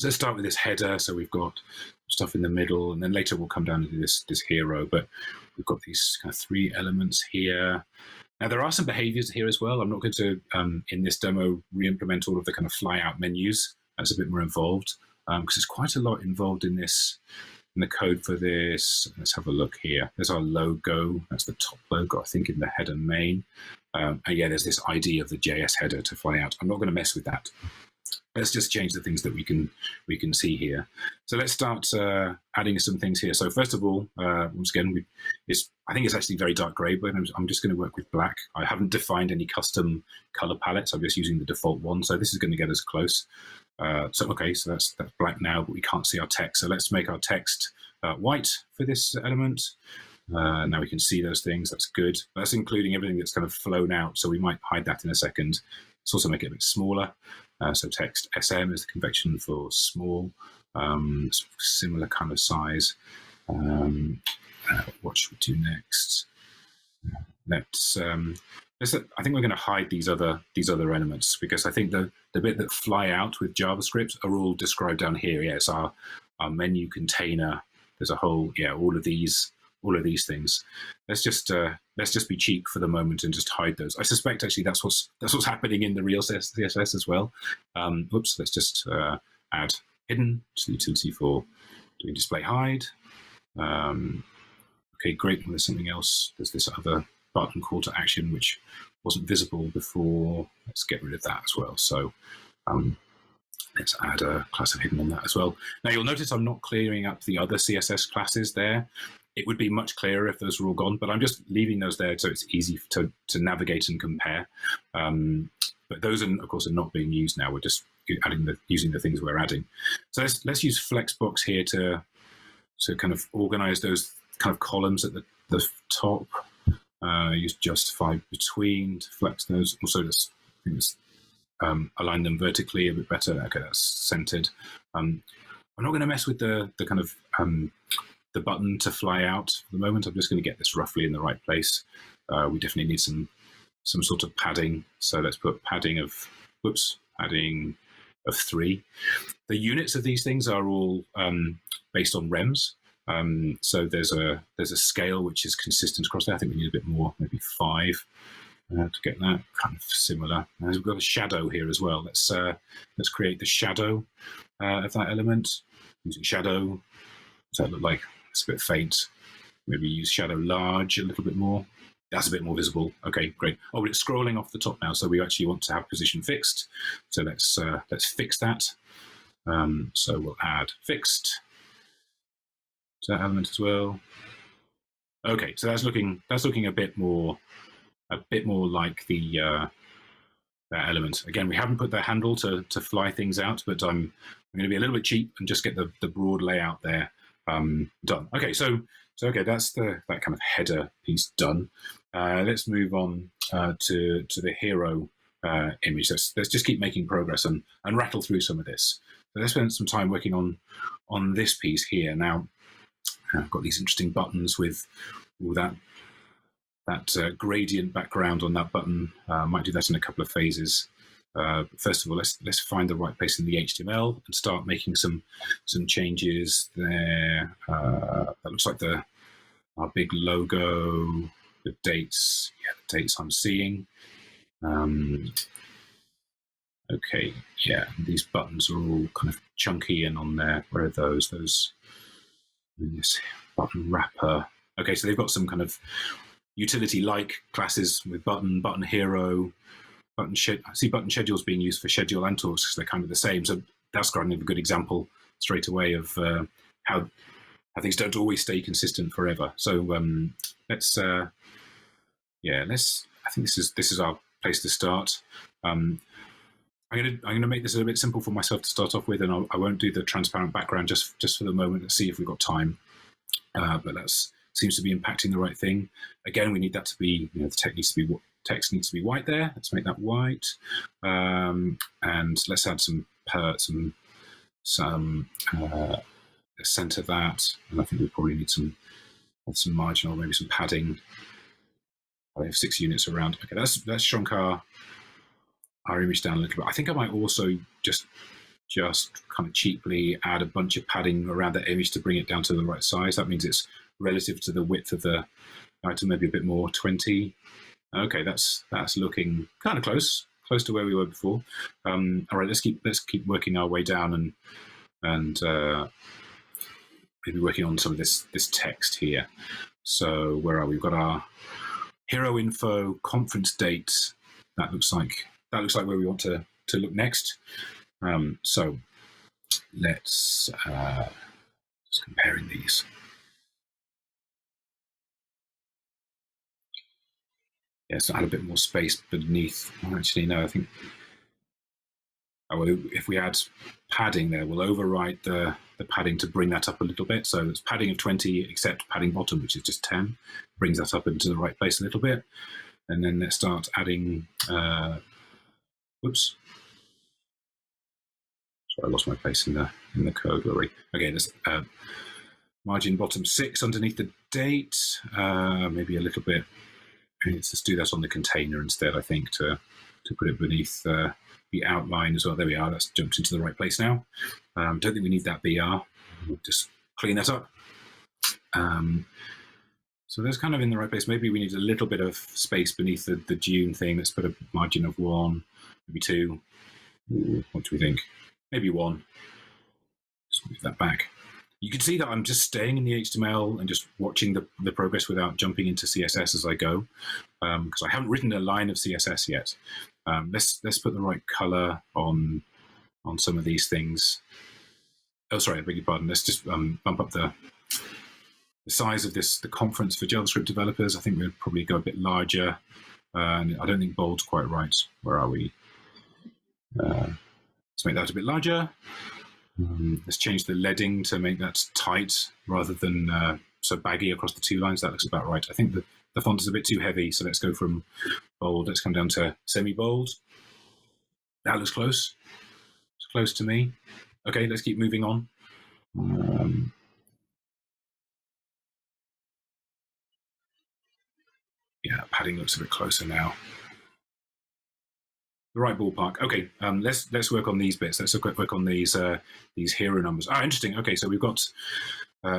let's start with this header. So we've got stuff in the middle, and then later we'll come down to this hero. But we've got these kind of 3 elements here. Now, there are some behaviors here as well. I'm not going to, in this demo, re-implement all of the kind of fly-out menus. That's a bit more involved, because there's quite a lot involved in this, in the code for this. Let's have a look here. There's our logo. That's the top logo, I think, in the header main. And yeah, there's this ID of the JS header to fly out. I'm not going to mess with that. Let's just change the things that we can see here. So let's start adding some things here. So first of all, once again, I think it's actually very dark gray, but I'm just going to work with black. I haven't defined any custom color palettes. I'm just using the default one. So this is going to get us close. Okay, so that's black now, but we can't see our text. So let's make our text white for this element. Now we can see those things. That's good. That's including everything that's kind of flown out. So we might hide that in a second. Let's also make it a bit smaller. So text SM is the convention for small, similar kind of size. What should we do next? I think we're going to hide these other elements, because I think the bit that fly out with JavaScript are all described down here. Yeah, it's our menu container. There's a whole all of these things. Let's just be cheap for the moment and just hide those. I suspect actually that's what's happening in the real CSS as well. Oops, let's just add hidden to the utility for doing display hide. Okay, great. There's something else. There's this other button call to action which wasn't visible before. Let's get rid of that as well. So let's add a class of hidden on that as well. Now you'll notice I'm not clearing up the other CSS classes there. It would be much clearer if those were all gone, but I'm just leaving those there so it's easy to navigate and compare. But those, of course, are not being used now. We're just using the things we're adding. So let's use Flexbox here to kind of organize those kind of columns at the top. Use justify between to flex those. Also, let's align them vertically a bit better. Okay, that's centered. I'm not going to mess with the kind of the button to fly out for the moment. I'm just going to get this roughly in the right place. We definitely need some sort of padding. So let's put padding of 3. The units of these things are all based on rems. So there's a scale which is consistent across there. I think we need a bit more, maybe 5 to get that kind of similar. And we've got a shadow here as well. Let's create the shadow of that element using shadow. Does that look like it's a bit faint? Maybe use shadow large a little bit more. That's a bit more visible. Okay, great. Oh, but it's scrolling off the top now, so we actually want to have position fixed. So let's fix that. So we'll add fixed to that element as well. Okay, so that's looking a bit more like the that element. Again, we haven't put the handle to fly things out, but I'm going to be a little bit cheap and just get the broad layout there done. Okay, so okay, that's that kind of header piece done. Let's move on to the hero image. Let's just keep making progress and rattle through some of this. So let's spend some time working on this piece here. Now, I've got these interesting buttons with all that gradient background on that button. Might do that in a couple of phases. First of all, let's find the right place in the HTML and start making some changes there. That looks like our big logo, the dates. Yeah, the dates I'm seeing. Okay, yeah, these buttons are all kind of chunky and on there. Where are those? Those in this button wrapper. Okay, so they've got some kind of utility-like classes with button hero, button schedule. I see button schedules being used for schedule and tools because they're kind of the same. So that's kind of a good example straight away of how things don't always stay consistent forever. So let's I think this is our place to start. I'm gonna make this a bit simple for myself to start off with, and I won't do the transparent background just for the moment. Let's see if we've got time. But that seems to be impacting the right thing. Again, we need that to be, the text needs to be white there. Let's make that white, and let's add some center that. And I think we probably need some margin or maybe some padding. I have 6 units around. Okay, that's shrunk our image down a little bit. I think I might also just kind of cheaply add a bunch of padding around that image to bring it down to the right size. That means it's relative to the width of the item, maybe a bit more, 20. Okay, that's looking kind of close to where we were before. All right, let's keep working our way down and maybe working on some of this text here. So where are we? We've got our hero info, conference date. That looks like where we want to look next. So let's just comparing these. Yeah, so add a bit more space beneath. Actually, no, I think if we add padding there, we'll overwrite the padding to bring that up a little bit. So it's padding of 20, except padding bottom, which is just 10, brings that up into the right place a little bit. And then let's start adding, whoops. Sorry, I lost my place in the code. Okay, there's margin bottom 6 underneath the date, maybe a little bit. Let's just do that on the container instead, I think, to put it beneath the outline as well. There we are. That's jumped into the right place now. Don't think we need that BR. We'll just clean that up. So that's kind of in the right place. Maybe we need a little bit of space beneath the June thing. Let's put a margin of 1, maybe 2. Ooh, what do we think? Maybe 1. Just move that back. You can see that I'm just staying in the HTML and just watching the progress without jumping into CSS as I go, because I haven't written a line of CSS yet. Let's put the right color on some of these things. Oh, sorry, I beg your pardon. Let's just bump up the size of the conference for JavaScript developers. I think we'll probably go a bit larger. And I don't think bold's quite right. Where are we? Let's make that a bit larger. Let's change the leading to make that tight rather than so baggy across the 2 lines. That looks about right. I think the font is a bit too heavy, so let's go from bold. Let's come down to semi-bold. That looks close. It's close to me. Okay, let's keep moving on. Yeah, padding looks a bit closer now. The right ballpark. Okay, let's work on these bits. Let's work on these hero numbers. Interesting. Okay, so we've got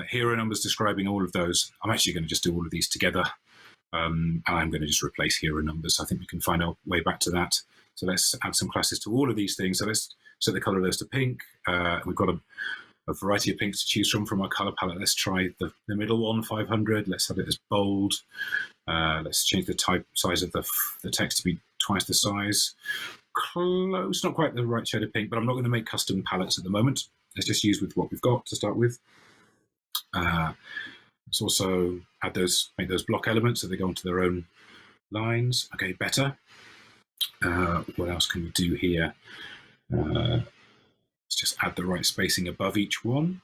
hero numbers describing all of those. I'm actually going to just do all of these together, and I'm going to just replace hero numbers. I think we can find our way back to that. So let's add some classes to all of these things. So let's set the color of those to pink. We've got a variety of pinks to choose from our color palette. Let's try the middle one, 500. Let's have it as bold. Let's change the size of the text to be twice the size. Close, not quite the right shade of pink, but I'm not going to make custom palettes at the moment. Let's just use with what we've got to start with. Let's also make those block elements so they go onto their own lines. Okay, better. What else can we do here? Let's just add the right spacing above each one.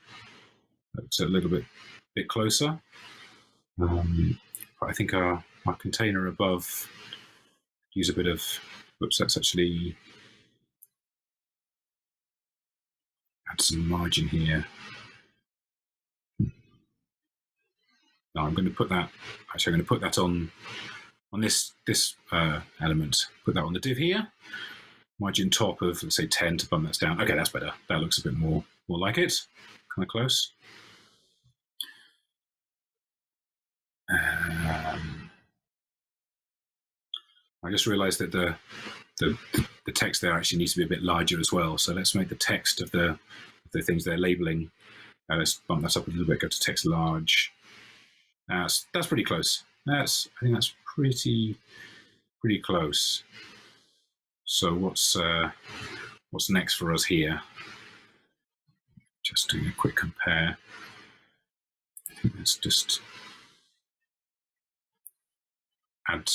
Looks a little bit closer. I think our container above, use a bit of, whoops, let's actually add some margin here. No, I'm going to put that, actually I'm going to put that on this element, put that on the div here. Margin top of, let's say 10 to bump that down. Okay, that's better. That looks a bit more like it, kind of close. I just realized that the text there actually needs to be a bit larger as well. So let's make the text of the things they're labeling. Let's bump that up a little bit, go to text large. That's pretty close. I think that's pretty close. So what's next for us here? Just doing a quick compare. I think let's just add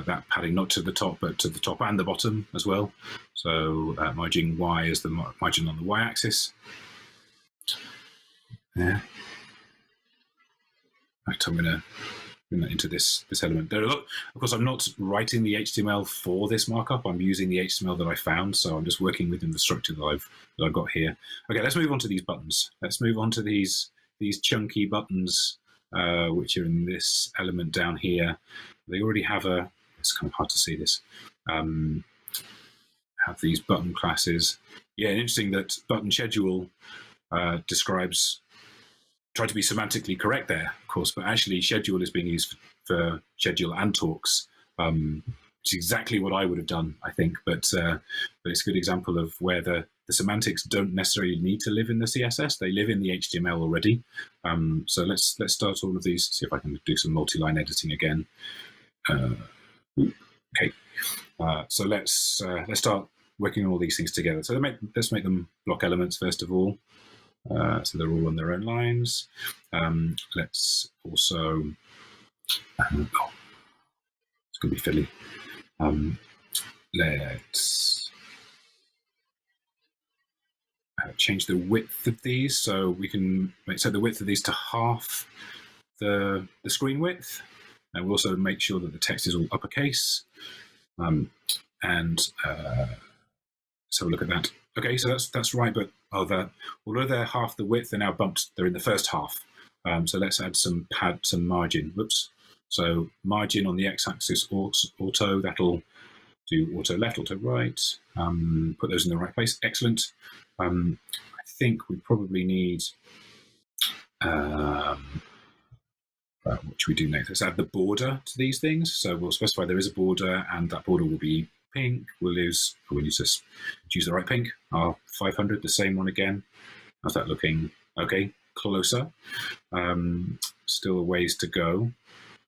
that padding not to the top, but to the top and the bottom as well. So margin Y is the margin on the Y-axis. Yeah. In fact, I'm going to bring that into this element. There, look, of course, I'm not writing the HTML for this markup. I'm using the HTML that I found, so I'm just working within the structure that I've got here. Okay, let's move on to these buttons. Let's move on to these chunky buttons, which are in this element down here. They already have it's kind of hard to see this. Have these button classes. Yeah, and interesting that button schedule describes. Try to be semantically correct there, of course, but actually schedule is being used for schedule and talks. It's exactly what I would have done, I think, but it's a good example of where the semantics don't necessarily need to live in the CSS. They live in the HTML already. So let's start all of these. See if I can do some multi-line editing again. Okay. So let's start working on all these things together. So let's make them block elements first of all. So they're all on their own lines. Let's also, it's going to be fiddly. Let's change the width of these, so we can set the width of these to half the screen width, and we'll also make sure that the text is all uppercase. So look at that. Okay, so that's right, but although they're half the width, they're now bumped. They're in the first half. So let's add some margin. Whoops. So margin on the x-axis auto. That'll do auto left, auto right. Put those in the right place. Excellent. I think we probably need. What should we do next? Let's add the border to these things. So we'll specify there is a border, and that border will be pink. We'll use this. Choose the right pink. Our 500, the same one again. How's that looking? Okay, closer. Still a ways to go.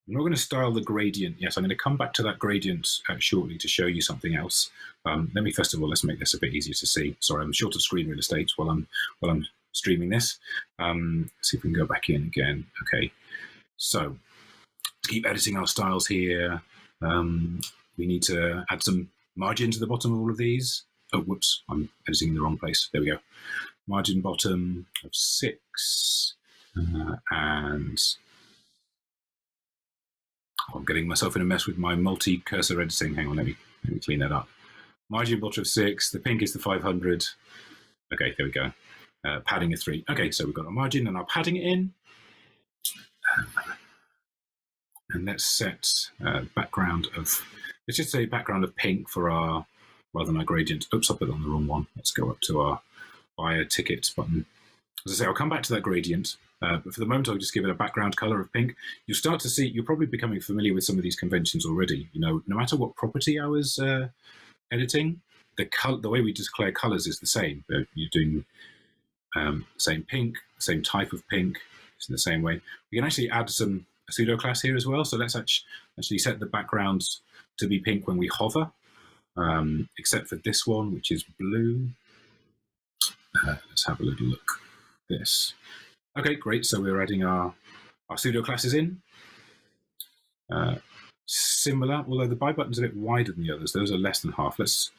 I'm not going to style the gradient. Yes, I'm going to come back to that gradient shortly to show you something else. Let me first of all, let's make this a bit easier to see. Sorry, I'm short of screen real estate while I'm streaming this. See if we can go back in again. Okay, so keep editing our styles here. We need to add some margin to the bottom of all of these. Oh, whoops, I'm editing in the wrong place. There we go. Margin bottom of 6. And I'm getting myself in a mess with my multi-cursor editing. Hang on, let me clean that up. Margin bottom of 6. The pink is the 500. Okay, there we go. Padding of 3. Okay, so we've got our margin and our padding in. And let's set background of, let's just say background of pink for our, rather than our gradient. Oops, I put it on the wrong one. Let's go up to our buyer ticket button. As I say, I'll come back to that gradient, but for the moment, I'll just give it a background color of pink. You'll start to see, you're probably becoming familiar with some of these conventions already. You know, no matter what property I was editing, the way we declare colors is the same. You're doing the same pink, the same type of pink, it's in the same way. We can actually add a pseudo class here as well. So let's actually set the background to be pink when we hover, except for this one, which is blue. Let's have a little look at this. Okay, great. So we're adding our pseudo classes in. Similar, although the buy button's a bit wider than the others. Those are less than half. Let's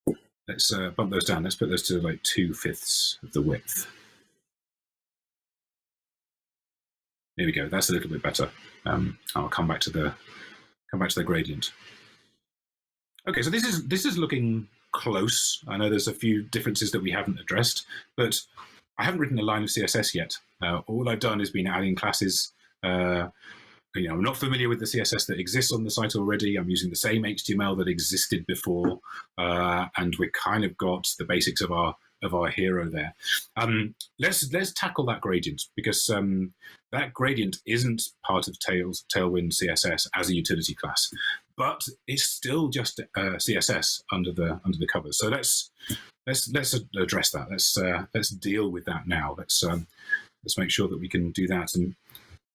bump those down. Let's put those to like 2/5 of the width. There we go. That's a little bit better. I'll come back to the gradient. Okay, so this is looking close. I know there's a few differences that we haven't addressed, but I haven't written a line of CSS yet. All I've done has been adding classes. I'm not familiar with the CSS that exists on the site already. I'm using the same HTML that existed before, and we kind of got the basics of our hero there. Let's tackle that gradient, because that gradient isn't part of Tailwind CSS as a utility class. but it's still just CSS under the covers. So let's address that. Let's deal with that now. Let's make sure that we can do that. And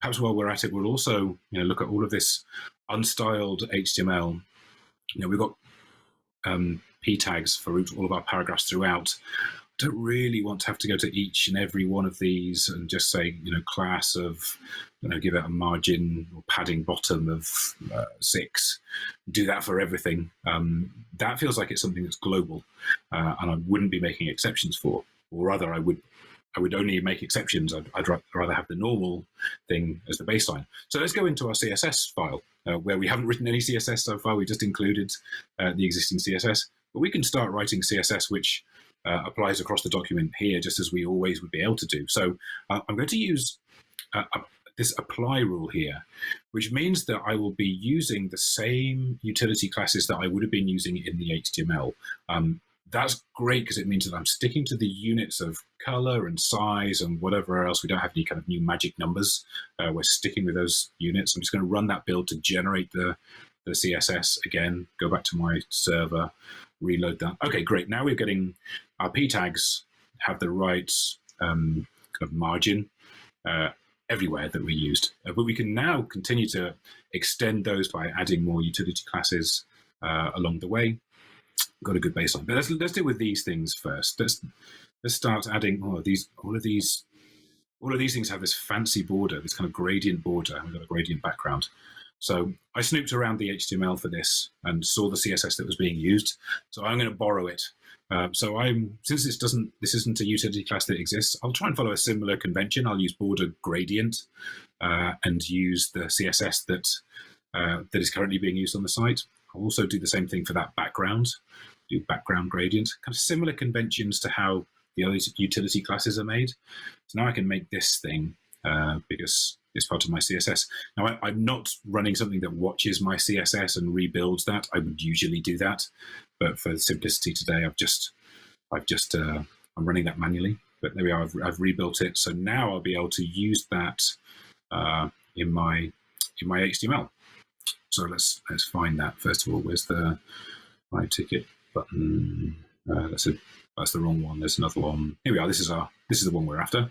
perhaps while we're at it, we'll also look at all of this unstyled HTML. We've got p tags for all of our paragraphs throughout. I don't really want to have to go to each and every one of these and just say, class of, give it a margin or padding bottom of 6. Do that for everything. That feels like it's something that's global, and I wouldn't be making exceptions for. Or rather, I would only make exceptions. I'd rather have the normal thing as the baseline. So let's go into our CSS file, where we haven't written any CSS so far. We just included the existing CSS. But we can start writing CSS, which applies across the document here, just as we always would be able to do. So I'm going to use this apply rule here, which means that I will be using the same utility classes that I would have been using in the HTML. That's great because it means that I'm sticking to the units of color and size and whatever else. We don't have any kind of new magic numbers. We're sticking with those units. I'm just going to run that build to generate the CSS again, go back to my server, reload that. Okay, great. Now we're getting our p tags have the right kind of margin everywhere that we used. But we can now continue to extend those by adding more utility classes along the way. Got a good baseline. But let's deal with these things first. Let's start adding all of these things have this fancy border, this kind of gradient border. We've got a gradient background. So I snooped around the HTML for this and saw the CSS that was being used. So I'm going to borrow it. Since this isn't a utility class that exists, I'll try and follow a similar convention. I'll use border gradient and use the CSS that is currently being used on the site. I'll also do the same thing for that background. Do background gradient, kind of similar conventions to how the other utility classes are made. So now I can make this thing because it's part of my CSS. Now I'm not running something that watches my CSS and rebuilds that. I would usually do that, but for simplicity today, I'm running that manually. But there we are. I've rebuilt it. So now I'll be able to use that in my HTML. So let's find that first of all. Where's the my ticket button? That's the wrong one. There's another one. Here we are. This is the one we're after.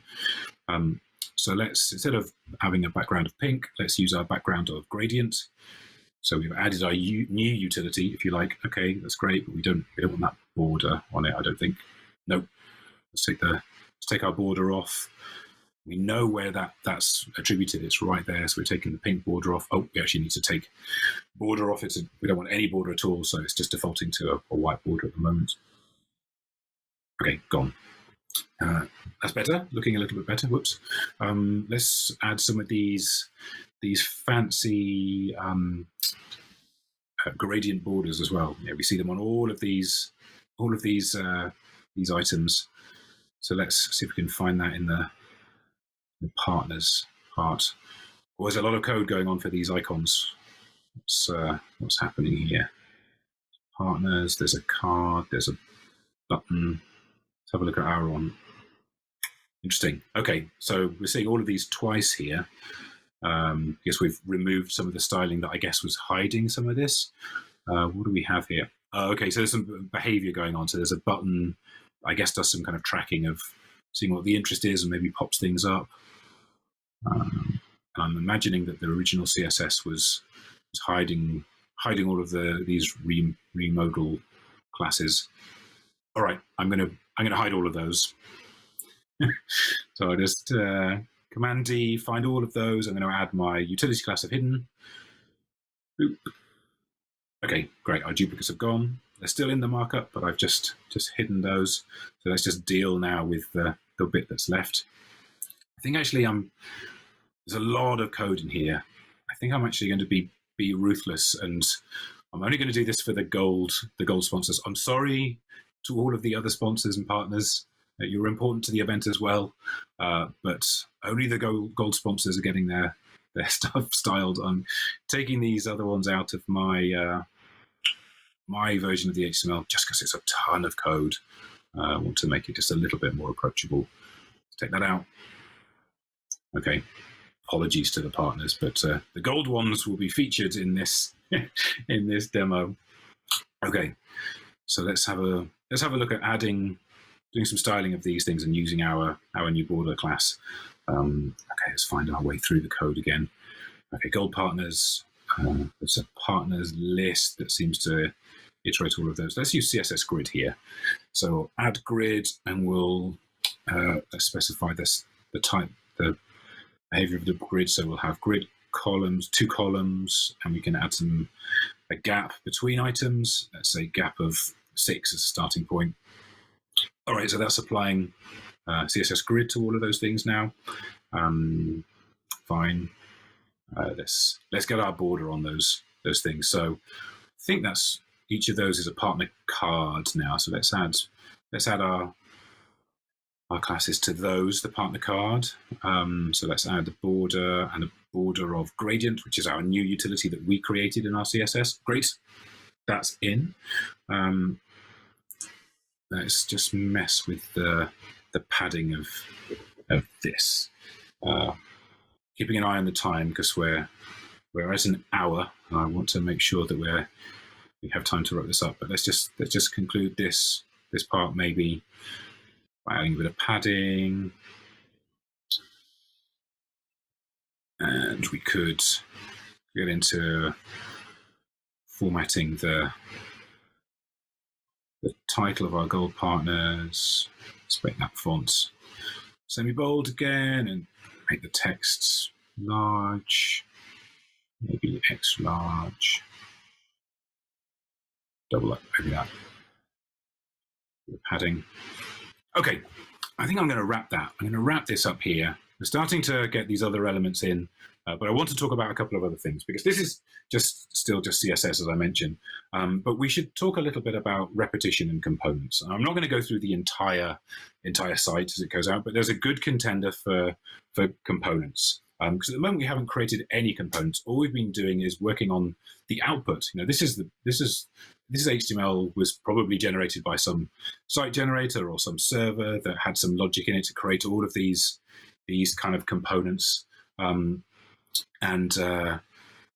So let's, instead of having a background of pink, let's use our background of gradient. So we've added our new utility, if you like. Okay, that's great, but we don't want that border on it, I don't think. Nope. Let's take our border off. We know where that's attributed. It's right there. So we're taking the pink border off. Oh, we actually need to take border off. We don't want any border at all, so it's just defaulting to a white border at the moment. Okay, gone. That's better, looking a little bit better. Whoops. Let's add some of these fancy gradient borders as well. Yeah, we see them on all of these items. So let's see if we can find that in the partners part. Well, there's a lot of code going on for these icons. What's happening here? Partners. There's a card. There's a button. Let's have a look at our one. Interesting. Okay, so we're seeing all of these twice here. I guess we've removed some of the styling that I guess was hiding some of this. What do we have here? Okay, so there's some behavior going on. So there's a button, I guess does some kind of tracking of seeing what the interest is and maybe pops things up. I'm imagining that the original CSS was hiding all of these remodal classes. All right, I'm gonna hide all of those. So I just Command D, find all of those. I'm going to add my utility class of hidden. Boop. Okay, great. Our duplicates have gone. They're still in the markup, but I've just hidden those. So let's just deal now with the bit that's left. I think actually there's a lot of code in here. I think I'm actually going to be ruthless, and I'm only going to do this for the gold sponsors. I'm sorry to all of the other sponsors and partners. You're important to the event as well, but only the gold sponsors are getting their stuff styled. I'm taking these other ones out of my my version of the HTML just because it's a ton of code. I want to make it just a little bit more approachable. Let's take that out. Okay, apologies to the partners, but the gold ones will be featured in this in this demo. Okay, so let's have a look at doing some styling of these things and using our new border class. Okay, let's find our way through the code again. Okay, gold partners. There's a partners list that seems to iterate all of those. Let's use CSS grid here. So add grid, and we'll let's specify this, the type, the behavior of the grid. So we'll have grid columns, 2 columns, and we can add a gap between items. Let's say gap of 6 as a starting point. All right, so that's applying CSS grid to all of those things now. Fine. Let's get our border on those things. So I think that's each of those is a partner card now. So let's add our classes to those, the partner card. So let's add a border and a border of gradient, which is our new utility that we created in our CSS. Great, that's in. Let's just mess with the padding of this. Keeping an eye on the time because we're at an hour. And I want to make sure that we have time to wrap this up. But let's just conclude this part maybe by adding a bit of padding, and we could get into formatting the title of our gold partners. Let's make that font semi-bold again and make the text large, maybe extra large, double up, maybe that. The padding. Okay, I think I'm going to wrap that. I'm going to wrap this up here. We're starting to get these other elements in, but I want to talk about a couple of other things because this is still just CSS, as I mentioned. But we should talk a little bit about repetition and components. I'm not going to go through the entire site as it goes out, but there's a good contender for components. Because at the moment we haven't created any components. All we've been doing is working on the output. You know, this HTML was probably generated by some site generator or some server that had some logic in it to create all of these kind of components. And we're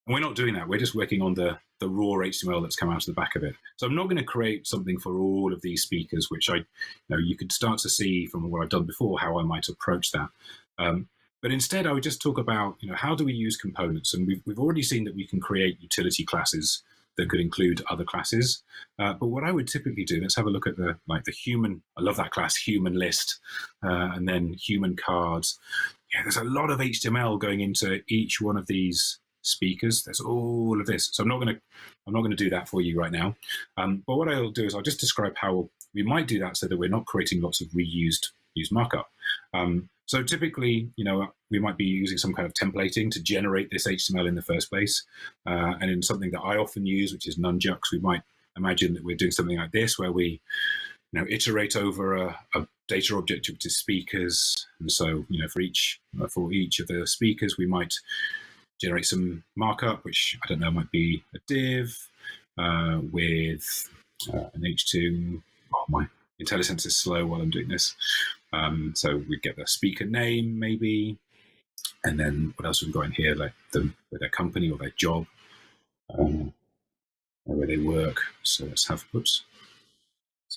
not doing that. We're just working on the raw HTML that's come out of the back of it. So I'm not going to create something for all of these speakers, which you could start to see from what I've done before how I might approach that. But instead, I would just talk about, how do we use components? And we've already seen that we can create utility classes that could include other classes. But what I would typically do, let's have a look at the human. I love that class, human list, and then human cards. Yeah, there's a lot of HTML going into each one of these speakers. There's all of this. So I'm not going to do that for you right now. But what I'll do is I'll just describe how we might do that so that we're not creating lots of reused markup. So typically, we might be using some kind of templating to generate this HTML in the first place. And in something that I often use, which is Nunjux, we might imagine that we're doing something like this, where we iterate over a data object which is speakers. And so, for each of the speakers, we might generate some markup, which I don't know, might be a div with an H2. Oh, my IntelliSense is slow while I'm doing this. So we get the speaker name maybe, and then what else have we got in here, like their company or their job, or where they work. So let's have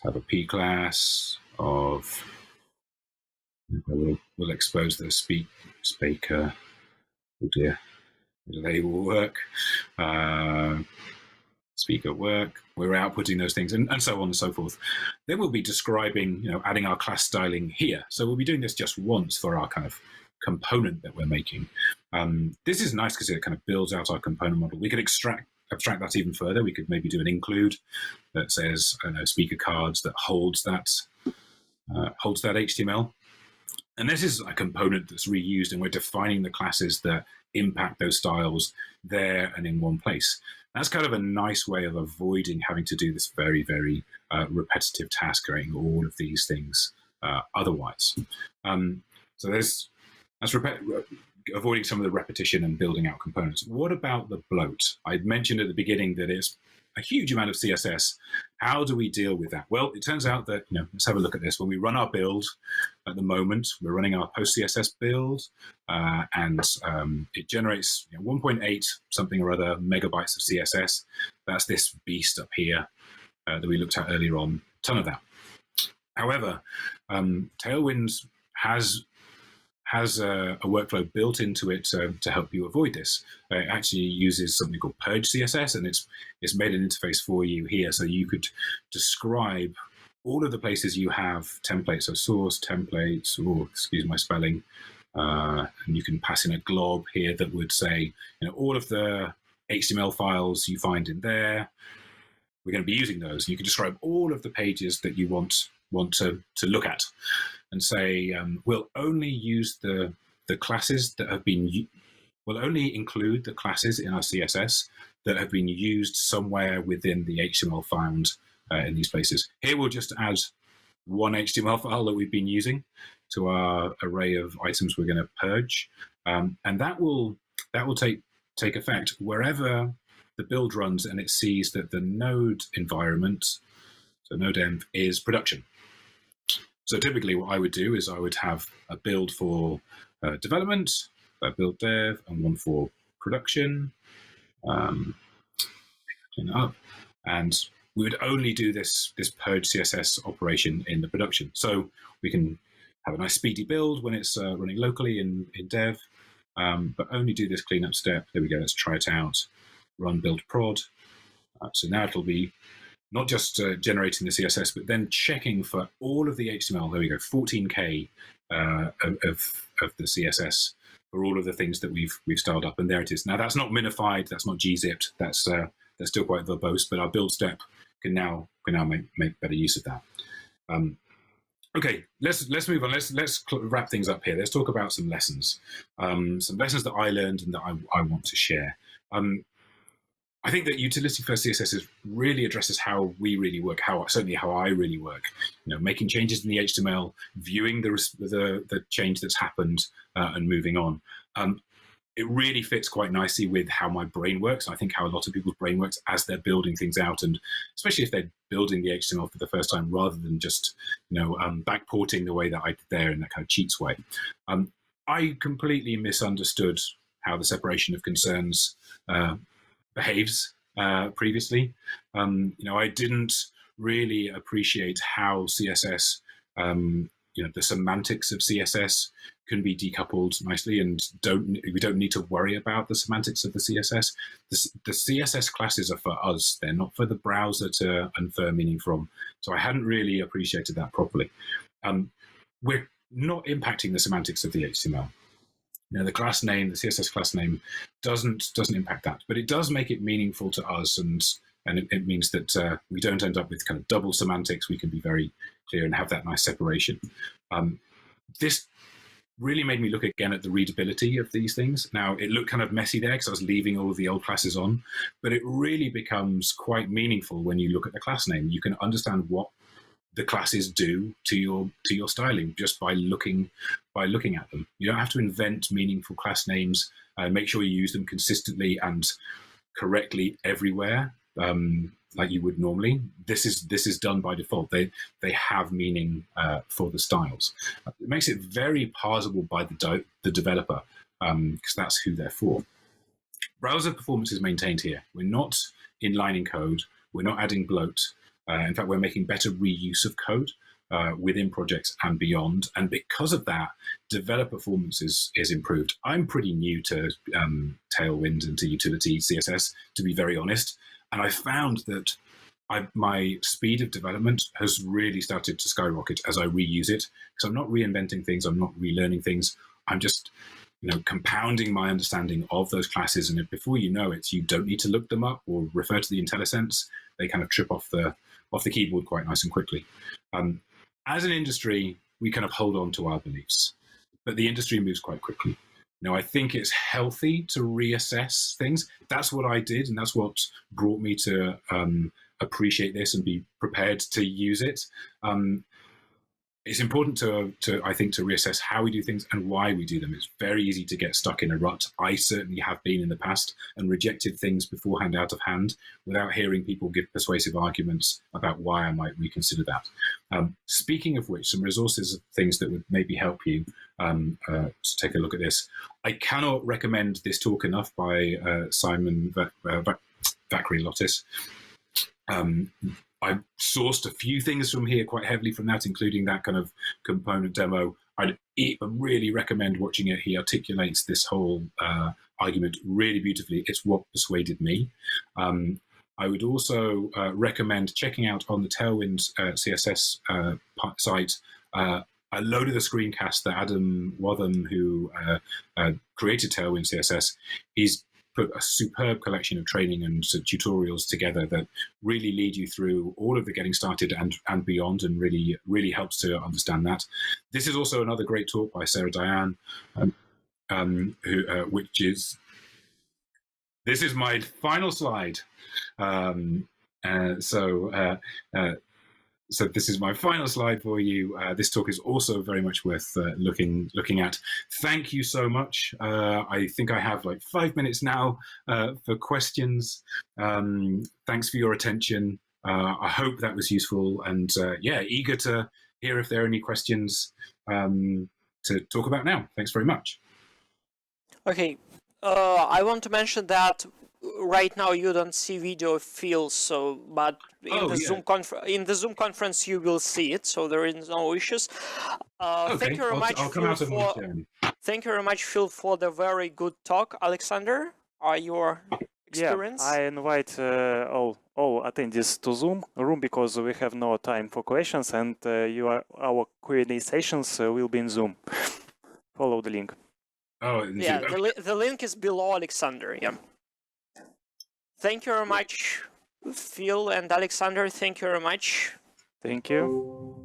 a P class of. We'll expose the speaker. Oh dear, they will work. Speaker work, we're outputting those things, and so on and so forth. Then we'll be describing, adding our class styling here. So we'll be doing this just once for our kind of component that we're making. This is nice because it kind of builds out our component model. We could abstract that even further. We could maybe do an include that says, speaker cards that holds that HTML. And this is a component that's reused, and we're defining the classes that impact those styles there and in one place. That's kind of a nice way of avoiding having to do this very, very repetitive task, creating all of these things otherwise. So that's avoiding some of the repetition and building out components. What about the bloat? I mentioned at the beginning that it's a huge amount of CSS. How do we deal with that? Well, it turns out that, let's have a look at this. When we run our build at the moment, we're running our post CSS build, and it generates 1.8 something or other megabytes of CSS. That's this beast up here that we looked at earlier on, ton of that. However, Tailwind has a workflow built into it to help you avoid this. It actually uses something called Purge CSS, and it's made an interface for you here, so you could describe all of the places you have templates, so source, templates, excuse my spelling, and you can pass in a glob here that would say, all of the HTML files you find in there, we're going to be using those. You can describe all of the pages that you want to look at, and say we'll only use the classes that have been. We'll only include the classes in our CSS that have been used somewhere within the HTML found in these places. Here we'll just add one HTML file that we've been using to our array of items we're going to purge, and that will take effect wherever the build runs and it sees that the node environment, so node env, is production. So typically what I would do is I would have a build for development, a build dev, and one for production. And we would only do this purge CSS operation in the production. So we can have a nice speedy build when it's running locally in dev, but only do this cleanup step. There we go, let's try it out. Run build prod. So now it'll be not just generating the CSS, but then checking for all of the HTML. There we go, 14K of the CSS for all of the things that we've styled up, and there it is. Now that's not minified, that's not gzipped, that's still quite verbose, but our build step can now make better use of that. Okay, let's move on. Let's wrap things up here. Let's talk about some lessons that I learned and that I want to share. I think that utility-first CSS really addresses how we really work, certainly how I really work. Making changes in the HTML, viewing the change that's happened, and moving on. It really fits quite nicely with how my brain works. I think how a lot of people's brain works as they're building things out, and especially if they're building the HTML for the first time, rather than just backporting the way that I did there in that kind of cheats way. I completely misunderstood how the separation of concerns behaves previously. I didn't really appreciate how CSS, the semantics of CSS can be decoupled nicely, and we don't need to worry about the semantics of the CSS. The CSS classes are for us; they're not for the browser to infer meaning from. So I hadn't really appreciated that properly. We're not impacting the semantics of the HTML. The class name, the CSS class name, doesn't impact that, but it does make it meaningful to us, and it means that we don't end up with kind of double semantics. We can be very clear and have that nice separation. This really made me look again at the readability of these things. Now, it looked kind of messy there because I was leaving all of the old classes on, but it really becomes quite meaningful when you look at the class name. You can understand what the classes do to your styling just by looking at them. You don't have to invent meaningful class names. Make sure you use them consistently and correctly everywhere, like you would normally. This is done by default. They have meaning for the styles. It makes it very parsable by the developer, because that's who they're for. Browser performance is maintained here. We're not inlining code. We're not adding bloat. In fact, we're making better reuse of code within projects and beyond. And because of that, developer performance is improved. I'm pretty new to Tailwind and to utility CSS, to be very honest. And I found that my speed of development has really started to skyrocket as I reuse it. Because I'm not reinventing things, I'm not relearning things. I'm just compounding my understanding of those classes. And before you know it, you don't need to look them up or refer to the IntelliSense. They kind of trip off the keyboard quite nice and quickly. As an industry, we kind of hold on to our beliefs, but the industry moves quite quickly. I think it's healthy to reassess things. That's what I did, and that's what brought me to appreciate this and be prepared to use it. it's important to I think to reassess how we do things and why we do them. It's very easy to get stuck in a rut. I certainly have been in the past and rejected things beforehand out of hand without hearing people give persuasive arguments about why I might reconsider that. Speaking of which, some resources, things that would maybe help you to take a look at this. I cannot recommend this talk enough by Simon Vakri-Lotis. I sourced a few things from here quite heavily from that, including that kind of component demo. I'd really recommend watching it. He articulates this whole argument really beautifully. It's what persuaded me. I would also recommend checking out on the Tailwind CSS site a load of the screencasts that Adam Watham, who created Tailwind CSS, he's put a superb collection of training and tutorials together that really lead you through all of the getting started and beyond, and really helps to understand that. This is also another great talk by Sarah Diane, which is, this is my final slide. So this is my final slide for you. This talk is also very much worth looking at. Thank you so much. I think I have like 5 minutes now for questions. Thanks for your attention. I hope that was useful, and eager to hear if there are any questions to talk about now. Thanks very much. Okay, I want to mention that right now you don't see video fields, so but in the Zoom conference you will see it, so there is no issues. Okay. Thank you very much. I'll come out of my journey. Thank you very much, Phil, for the very good talk. Alexander, are your experience? Yeah, I invite all attendees to Zoom room because we have no time for questions, and our Q&A sessions will be in Zoom. Follow the link. Oh, yeah, the link is below, Alexander. Yeah. Thank you very much, Phil and Alexander. Thank you very much. Thank you.